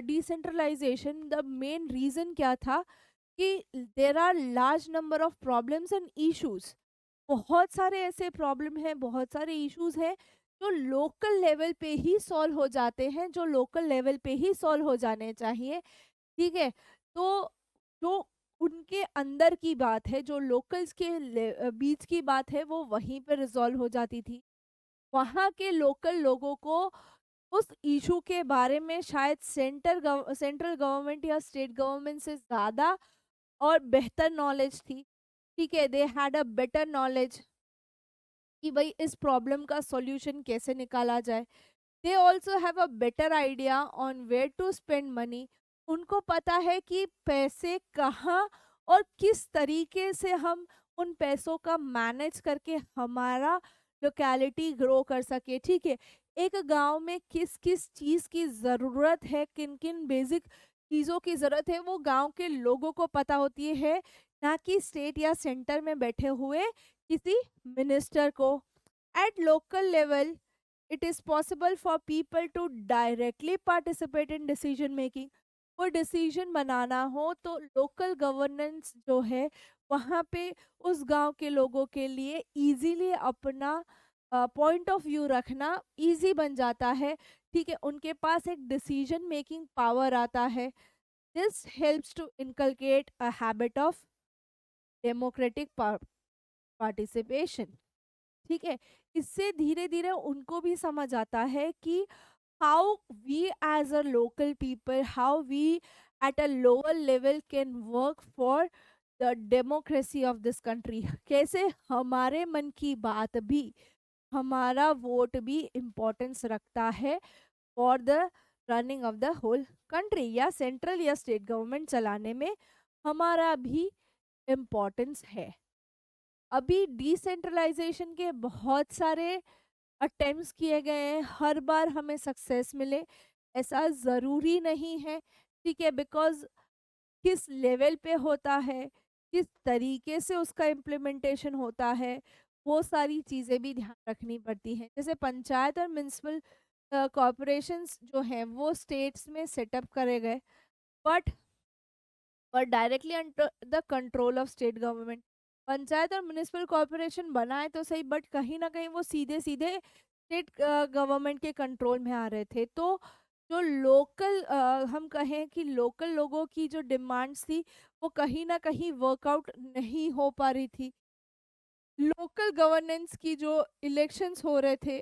decentralisation, the main reason क्या था कि there are large number of problems and issues. बहुत सारे ऐसे प्रॉब्लम हैं, बहुत सारे इश्यूज हैं जो लोकल लेवल पे ही सॉल्व हो जाते हैं, जो लोकल लेवल पे ही सॉल्व हो जाने चाहिए। ठीक है। तो जो उनके अंदर की बात है, जो लोकल्स के बीच की बात है, वो वहीं पे रिजॉल्व हो जाती थी। वहाँ के लोकल लोगों को उस इशू के बारे में शायद सेंट्रल गवर्नमेंट या स्टेट गवर्नमेंट से ज़्यादा और बेहतर नॉलेज थी। ठीक है, they had a better knowledge कि भाई इस प्रॉब्लम का सॉल्यूशन कैसे निकाला जाए। They also have a better idea on where to spend money. उनको पता है कि पैसे कहाँ और किस तरीके से हम उन पैसों का मैनेज करके हमारा लोकेलिटी ग्रो कर सके। ठीक है। एक गांव में किस किस चीज़ की ज़रूरत है, किन किन बेसिक चीज़ों की ज़रूरत है, वो गांव के लोगों को पता होती है, ना कि स्टेट या सेंटर में बैठे हुए किसी मिनिस्टर को। At local level, it is possible for people to directly participate in decision making। कोई डिसीजन बनाना हो तो लोकल गवर्नेंस जो है वहाँ पे उस गांव के लोगों के लिए इजीली अपना पॉइंट ऑफ व्यू रखना इजी बन जाता है। ठीक है, उनके पास एक डिसीजन मेकिंग पावर आता है। This helps to inculcate a habit of democratic participation. ठीक है। इससे धीरे धीरे उनको भी समझ आता है कि how we as a local people, how we at a lower level can work for the democracy of this country. कैसे हमारे मन की बात भी, हमारा वोट भी इम्पोर्टेंस रखता है for the running of the whole country, या सेंट्रल या स्टेट गवर्नमेंट चलाने में हमारा भी इम्पोर्टेंस है। अभी डिसेंट्रलाइजेशन के बहुत सारे अटेम्प्ट्स किए गए हैं, हर बार हमें सक्सेस मिले ऐसा ज़रूरी नहीं है। ठीक है, बिकॉज किस लेवल पे होता है, किस तरीके से उसका इम्प्लीमेंटेशन होता है, वो सारी चीज़ें भी ध्यान रखनी पड़ती हैं। जैसे पंचायत और म्यूनसिपल कॉरपोरेशंस जो हैं वो स्टेट्स में सेटअप करे गए, but directly under the control of state government. Panchayat और म्युनिसिपल कॉरपोरेशन बनाए तो सही, बट कहीं ना कहीं वो सीधे सीधे स्टेट गवर्नमेंट के कंट्रोल में आ रहे थे। तो जो लोकल हम कहें कि लोकल लोगों की जो डिमांड्स थी वो कहीं ना कहीं वर्कआउट नहीं हो पा रही थी। लोकल गवर्नेंस की जो इलेक्शंस हो रहे थे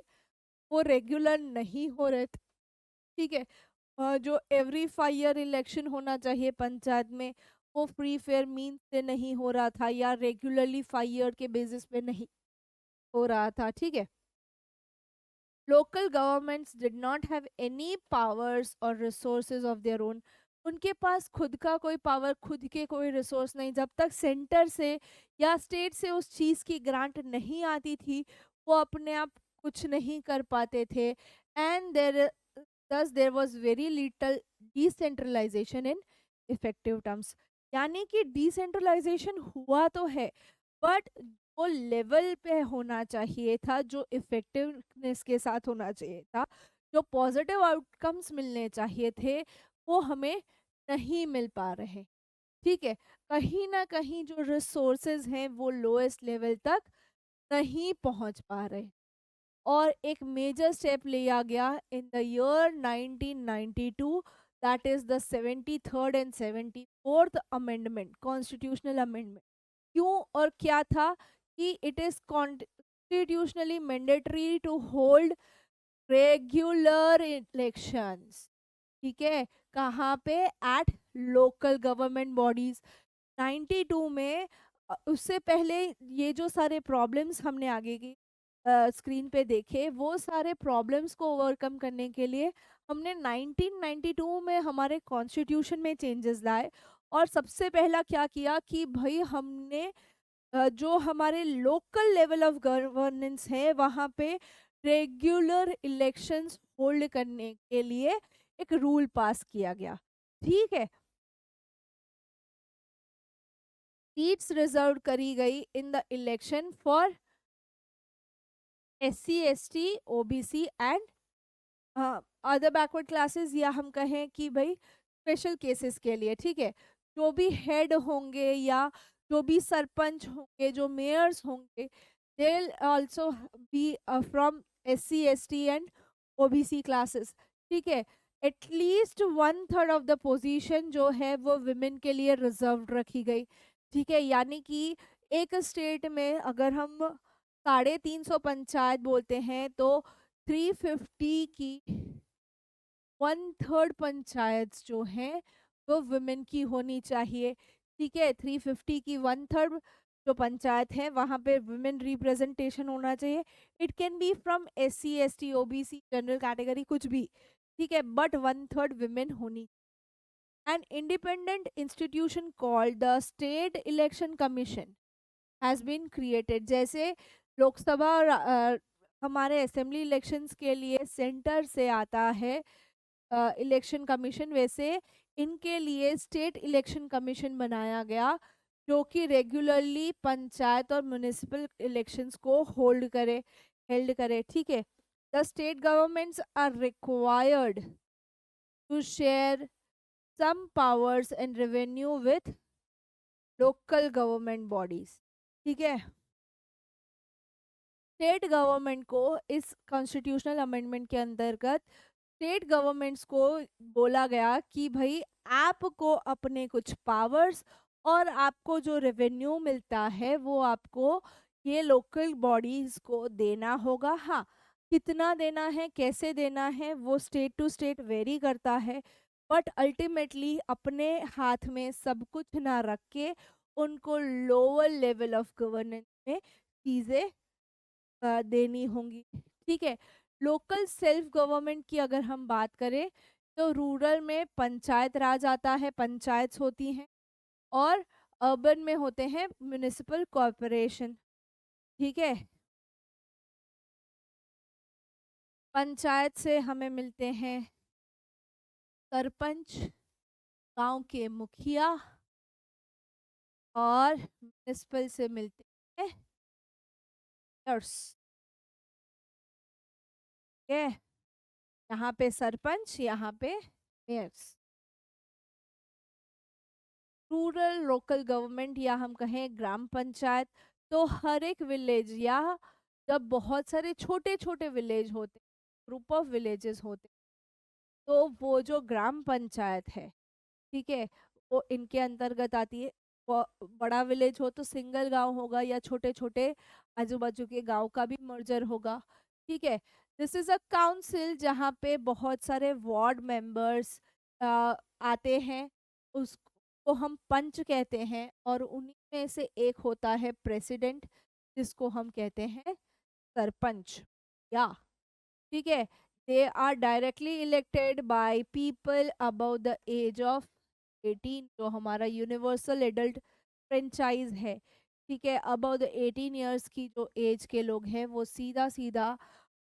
वो रेगुलर नहीं हो रहे थे, ठीक है। जो एवरी 5 ईयर इलेक्शन होना चाहिए पंचायत में, वो फ्री फेयर मीन्स से नहीं हो रहा था, या रेगुलरली 5 ईयर के बेसिस पे नहीं हो रहा था, ठीक है। Local governments did not have any powers और रिसोर्सेज ऑफ देयर ओन। उनके पास खुद का कोई पावर, खुद के कोई रिसोर्स नहीं, जब तक सेंटर से या स्टेट से उस चीज़ की ग्रांट नहीं आती थी, वो अपने आप कुछ नहीं कर पाते थे। And there thus there was very little decentralization in effective terms। यानी कि डिसेंट्रलाइजेशन हुआ तो है, बट वो लेवल पे होना चाहिए था, जो इफेक्टिवनेस के साथ होना चाहिए था, जो पॉजिटिव आउटकम्स मिलने चाहिए थे, वो हमें नहीं मिल पा रहे, ठीक है। कहीं ना कहीं जो रिसोर्सेज हैं वो लोएस्ट लेवल तक नहीं पहुंच पा रहे। और एक मेजर स्टेप लिया गया in the year 1992, that is the 73rd and 74th amendment, constitutional amendment. क्यों और क्या था कि it is constitutionally mandatory to hold regular elections, ठीक है। कहाँ पे? At local government bodies. 92 में उससे पहले ये जो सारे प्रॉब्लम्स हमने आगे की स्क्रीन पे देखे, वो सारे प्रॉब्लम्स को ओवरकम करने के लिए हमने 1992 में हमारे कॉन्स्टिट्यूशन में चेंजेस लाए। और सबसे पहला क्या किया कि भाई हमने जो हमारे लोकल लेवल ऑफ गवर्नेंस है वहाँ पे रेगुलर इलेक्शंस होल्ड करने के लिए एक रूल पास किया गया, ठीक है। सीट्स रिजर्व करी गई in the election for SC ST OBC and other backward classes, या हम कहें कि भाई स्पेशल केसेस के लिए, ठीक है। जो भी हेड होंगे या जो भी सरपंच होंगे, जो मेयर्स होंगे, they also be from SC ST and OBC classes, ठीक है। एटलीस्ट 1/3 ऑफ द पोजीशन जो है वो विमेन के लिए रिजर्व रखी गई, ठीक है। यानी कि एक स्टेट में अगर हम 350 पंचायत बोलते हैं, तो 350 की 1/3 पंचायत जो है वो वुमेन की होनी चाहिए, ठीक है। 350 की 1/3 जो पंचायत है वहां पे वुमेन रिप्रेजेंटेशन होना चाहिए। It can be from SC ST OBC general category, कुछ भी, ठीक है, बट 1/3 वुमेन होनी। An independent institution called the state election commission has been created. जैसे लोकसभा और हमारे असेंबली इलेक्शंस के लिए सेंटर से आता है इलेक्शन कमीशन, वैसे इनके लिए स्टेट इलेक्शन कमीशन बनाया गया, जो कि रेगुलरली पंचायत और म्युनिसिपल इलेक्शंस को हेल्ड करे, ठीक है। The state governments are required to share some powers and revenue with local government bodies, ठीक है। स्टेट गवर्नमेंट को इस कॉन्स्टिट्यूशनल अमेंडमेंट के अंतर्गत स्टेट गवर्नमेंट्स को बोला गया कि भाई आपको अपने कुछ पावर्स और आपको जो रेवेन्यू मिलता है वो आपको ये लोकल बॉडीज को देना होगा। हाँ, कितना देना है, कैसे देना है, वो स्टेट टू स्टेट वेरी करता है, बट अल्टीमेटली अपने हाथ में सब कुछ ना रख के उनको लोअर लेवल ऑफ गवर्नेंस में चीज़ें देनी होंगी, ठीक है। लोकल सेल्फ गवर्नमेंट की अगर हम बात करें, तो रूरल में पंचायत राज आता है, पंचायत होती हैं, और अर्बन में होते हैं म्युनिसिपल कॉरपोरेशन, ठीक है। पंचायत से हमें मिलते हैं सरपंच, गांव के मुखिया, और म्युनिसिपल से मिलते हैं मेयर्स, ठीक है। यहाँ पे सरपंच, यहाँ पे मेयर्स। रूरल लोकल गवर्नमेंट, या हम कहें ग्राम पंचायत, तो हर एक विलेज, या जब बहुत सारे छोटे छोटे विलेज होते, ग्रुप ऑफ विलेजेस होते, तो वो जो ग्राम पंचायत है, ठीक है, वो इनके अंतर्गत आती है। बड़ा विलेज हो तो सिंगल गांव होगा, या छोटे छोटे आजू बाजू के गांव का भी मर्जर होगा, ठीक है। दिस इज अ काउंसिल जहाँ पे बहुत सारे वार्ड मेंबर्स आते हैं, उसको हम पंच कहते हैं, और उन्हीं में से एक होता है प्रेसिडेंट, जिसको हम कहते हैं सरपंच। या ठीक है, they are directly elected by people above the age of 18, जो हमारा यूनिवर्सल एडल्ट फ्रेंचाइज है। ठीक है, अबव द 18 ईयर्स की जो एज के लोग हैं वो सीधा सीधा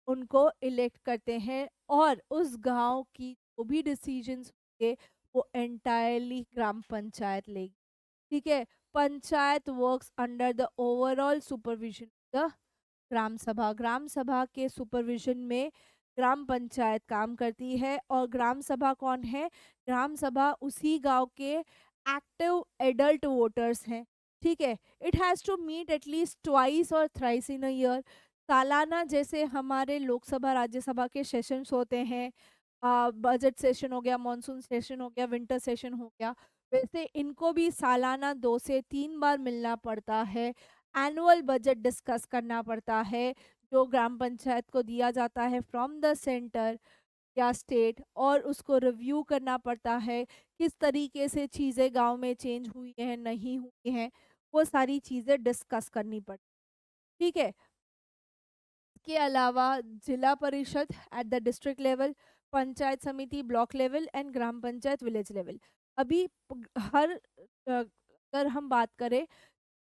उनको इलेक्ट करते हैं, और उस गांव की जो भी डिसीजंस होंगे वो एंटायरली ग्राम पंचायत लेगी। ठीक है, panchayat works under the overall supervision the Gram Sabha. Gram सभा के सुपरविजन में ग्राम पंचायत काम करती है। और ग्राम सभा कौन है? ग्राम सभा उसी गांव के एक्टिव एडल्ट वोटर्स हैं। ठीक है, it has to meet at least twice और थ्राइस इन अ ईयर। सालाना जैसे हमारे लोकसभा राज्यसभा के सेशंस होते हैं, बजट सेशन हो गया, मॉनसून सेशन हो गया, विंटर सेशन हो गया, वैसे इनको भी सालाना 2 से 3 बार मिलना पड़ता है। एनुअल बजट डिस्कस करना पड़ता है, जो ग्राम पंचायत को दिया जाता है फ्रॉम द सेंटर या स्टेट, और उसको रिव्यू करना पड़ता है किस तरीके से चीज़ें गांव में चेंज हुई हैं, नहीं हुई हैं, वो सारी चीज़ें डिस्कस करनी पड़ती। ठीक है, के अलावा Zila Parishad at the district level, Panchayat Samiti block level, and Gram Panchayat village level. अभी अगर हम बात करें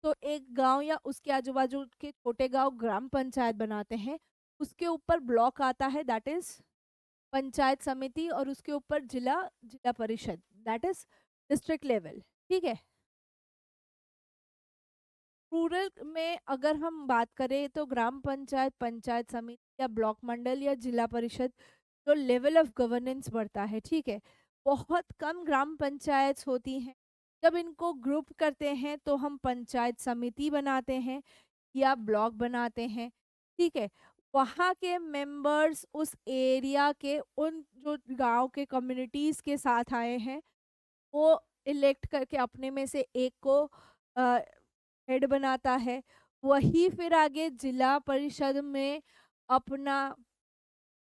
तो एक गांव या उसके आजू बाजू के छोटे गांव ग्राम पंचायत बनाते हैं, उसके ऊपर ब्लॉक आता है, दैट इज पंचायत समिति, और उसके ऊपर जिला जिला परिषद, दैट इज डिस्ट्रिक्ट लेवल। ठीक है, रूरल में अगर हम बात करें तो ग्राम पंचायत, पंचायत समिति या ब्लॉक मंडल या जिला परिषद, जो लेवल ऑफ गवर्नेंस बढ़ता है। ठीक है, बहुत कम ग्राम पंचायत होती हैं। जब इनको ग्रुप करते हैं तो हम पंचायत समिति बनाते हैं या ब्लॉक बनाते हैं। ठीक है, वहाँ के मेंबर्स उस एरिया के उन जो गांव के कम्युनिटीज के साथ आए हैं, वो इलेक्ट करके अपने में से एक को हेड बनाता है। वही फिर आगे जिला परिषद में अपना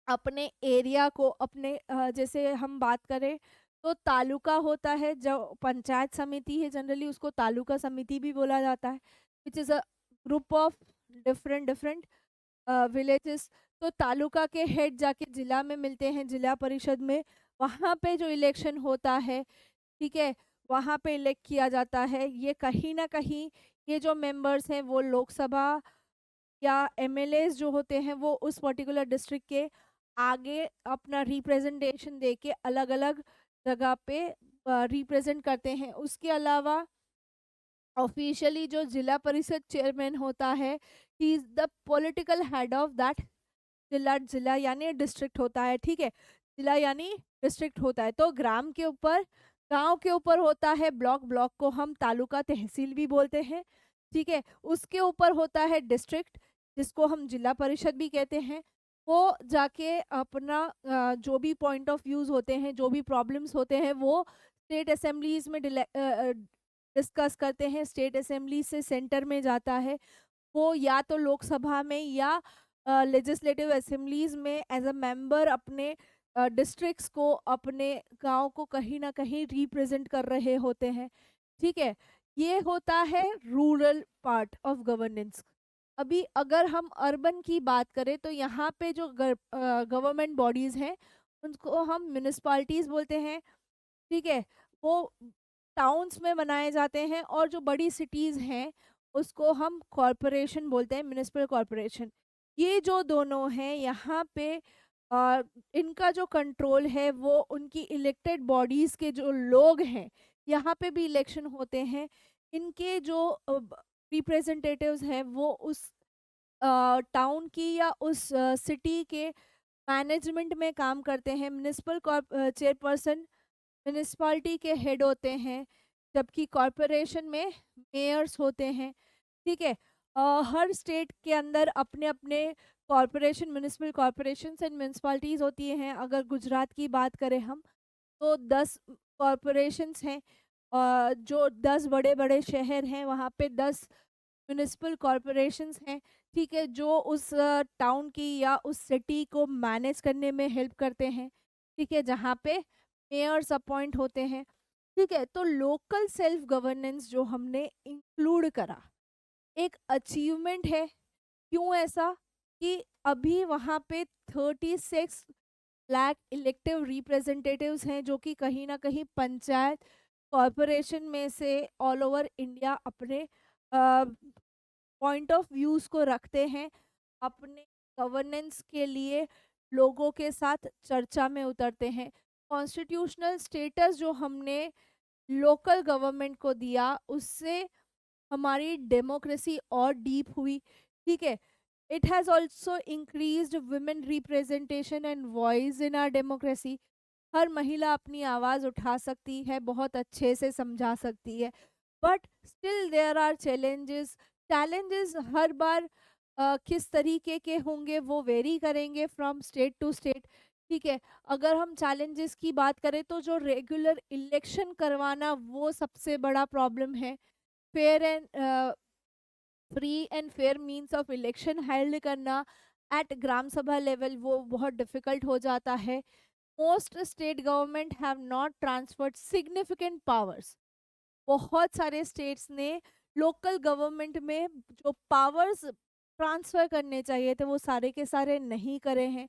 अपने एरिया को अपने जैसे हम बात करें तो तालुका होता है, जो पंचायत समिति है जनरली उसको तालुका समिति भी बोला जाता है, which is a group of different different villages. तो तालुका के हेड जाके जिला में मिलते हैं, जिला परिषद में, वहाँ पे जो इलेक्शन होता है, ठीक है, वहाँ पे इलेक्ट किया जाता है। ये कहीं ना कहीं ये जो मेंबर्स हैं वो लोकसभा या एमएलएस जो होते हैं वो उस पर्टिकुलर डिस्ट्रिक्ट के आगे अपना रिप्रेजेंटेशन दे के अलग अलग जगह पे रिप्रेजेंट करते हैं। उसके अलावा ऑफिशियली जो जिला परिषद चेयरमैन होता है, he is the political head of that जिला। जिला यानी डिस्ट्रिक्ट होता है। ठीक है, जिला यानी डिस्ट्रिक्ट होता है। तो ग्राम के ऊपर, गांव के ऊपर होता है ब्लॉक, ब्लॉक को हम तालुका तहसील भी बोलते हैं। ठीक है, उसके ऊपर होता है डिस्ट्रिक्ट, जिसको हम जिला परिषद भी कहते हैं। वो जाके अपना जो भी पॉइंट ऑफ व्यूज होते हैं, जो भी प्रॉब्लम्स होते हैं, वो स्टेट असेंबलीज में डिस्कस करते हैं। स्टेट असेंबली से सेंटर में जाता है, वो या तो लोकसभा में या लेजिस्लेटिव असेंबलीज में एज अ मेंबर अपने डिस्ट्रिक्ट्स को, अपने गांव को कहीं ना कहीं रिप्रेजेंट कर रहे होते हैं। ठीक है, ये होता है रूरल पार्ट ऑफ गवर्नेंस। अभी अगर हम अर्बन की बात करें तो यहाँ पे जो गवर्नमेंट बॉडीज हैं उनको हम म्यूनिसपालिटीज बोलते हैं। ठीक है, वो टाउन्स में बनाए जाते हैं, और जो बड़ी सिटीज़ हैं उसको हम कॉरपोरेशन बोलते हैं, म्यूनिसिपल कॉरपोरेशन। ये जो दोनों हैं यहाँ पे अ, इनका जो कंट्रोल है वो उनकी इलेक्टेड बॉडीज़ के जो लोग हैं, यहाँ पे भी इलेक्शन होते हैं। इनके जो रिप्रेजेंटेटिव्स हैं वो उस टाउन की या उस सिटी के मैनेजमेंट में काम करते हैं। म्यूनिसिपल चेयरपर्सन म्यूनिसपालिटी के हेड होते हैं, जबकि कॉरपोरेशन में मेयर्स होते हैं। ठीक है, हर स्टेट के अंदर अपने अपने कॉरपोरेशन, म्यूनिसिपल कॉरपोरेशन एंड म्यूनिसपालिटीज़ होती हैं। अगर गुजरात की बात करें हम तो 10 कॉरपोरेशंस हैं, जो 10 बड़े बड़े शहर हैं वहाँ पे 10 म्यूनिसिपल कॉरपोरेशंस हैं। ठीक है, जो उस टाउन की या उस सिटी को मैनेज करने में हेल्प करते हैं, ठीक है, जहाँ पे मेयर्स अपॉइंट होते हैं, ठीक है। तो लोकल सेल्फ गवर्नेंस जो हमने इंक्लूड करा, एक अचीवमेंट है। क्यों ऐसा? कि अभी वहाँ पे 36 लाख इलेक्टिव रिप्रेजेंटेटिव्स हैं, जो कि कहीं ना कहीं पंचायत कॉरपोरेशन में से ऑल ओवर इंडिया अपने पॉइंट ऑफ व्यूज को रखते हैं, अपने गवर्नेंस के लिए लोगों के साथ चर्चा में उतरते हैं। कॉन्स्टिट्यूशनल स्टेटस जो हमने लोकल गवर्नमेंट को दिया, उससे हमारी डेमोक्रेसी और डीप हुई, ठीक है। It has also increased women representation and voice in our democracy. हर महिला अपनी आवाज़ उठा सकती है, बहुत अच्छे से समझा सकती है। But still there are challenges. Challenges हर बार किस तरीके के होंगे वो वेरी करेंगे फ्रॉम स्टेट टू स्टेट, ठीक है। अगर हम चैलेंजेस की बात करें तो जो रेगुलर इलेक्शन करवाना वो सबसे बड़ा प्रॉब्लम है। Fair and free and fair means of election held करना एट ग्राम सभा लेवल वो बहुत डिफिकल्ट हो जाता है। Most state government have not transferred significant powers. बहुत सारे स्टेट्स ने लोकल गवर्नमेंट में जो पावर्स ट्रांसफर करने चाहिए थे वो सारे के सारे नहीं करे हैं।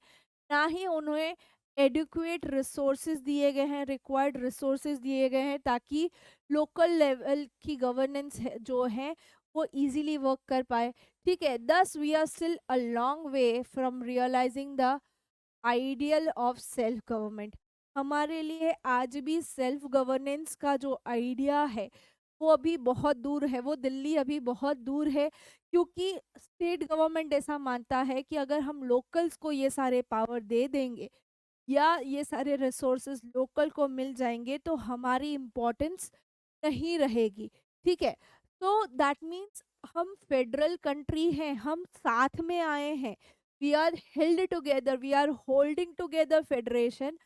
ना ही उन्हें एडिक्वेट रिसोर्सेज दिए गए हैं, रिक्वायर्ड रिसोर्सेज दिए गए हैं, ताकि लोकल लेवल की गवर्नेंस जो है वो इजीली वर्क कर पाए, ठीक है। This we are still a long way from realising the ideal of self government. हमारे लिए आज भी सेल्फ गवर्नेंस का जो आइडिया है वो अभी बहुत दूर है, वो दिल्ली अभी बहुत दूर है। क्योंकि स्टेट गवर्नमेंट ऐसा मानता है कि अगर हम लोकल्स को ये सारे पावर दे देंगे या ये सारे रिसोर्सेज लोकल को मिल जाएंगे तो हमारी इम्पोर्टेंस नहीं रहेगी, ठीक है। तो दैट मीन्स हम फेडरल कंट्री हैं, हम साथ में आए हैं, we are held together, we are holding together federation.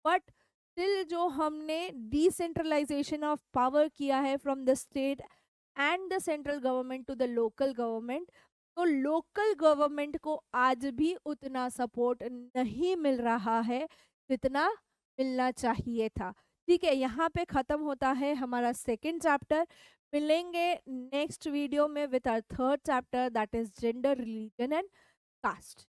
But still जो हमने डिसेंट्रलाइजेशन ऑफ पावर किया है from the state and the central government to the local government, तो लोकल गवर्नमेंट को आज भी उतना सपोर्ट नहीं मिल रहा है जितना मिलना चाहिए था, ठीक है। यहाँ पे खत्म होता है हमारा सेकेंड चैप्टर। मिलेंगे नेक्स्ट वीडियो में with our third chapter that is gender, religion and cast.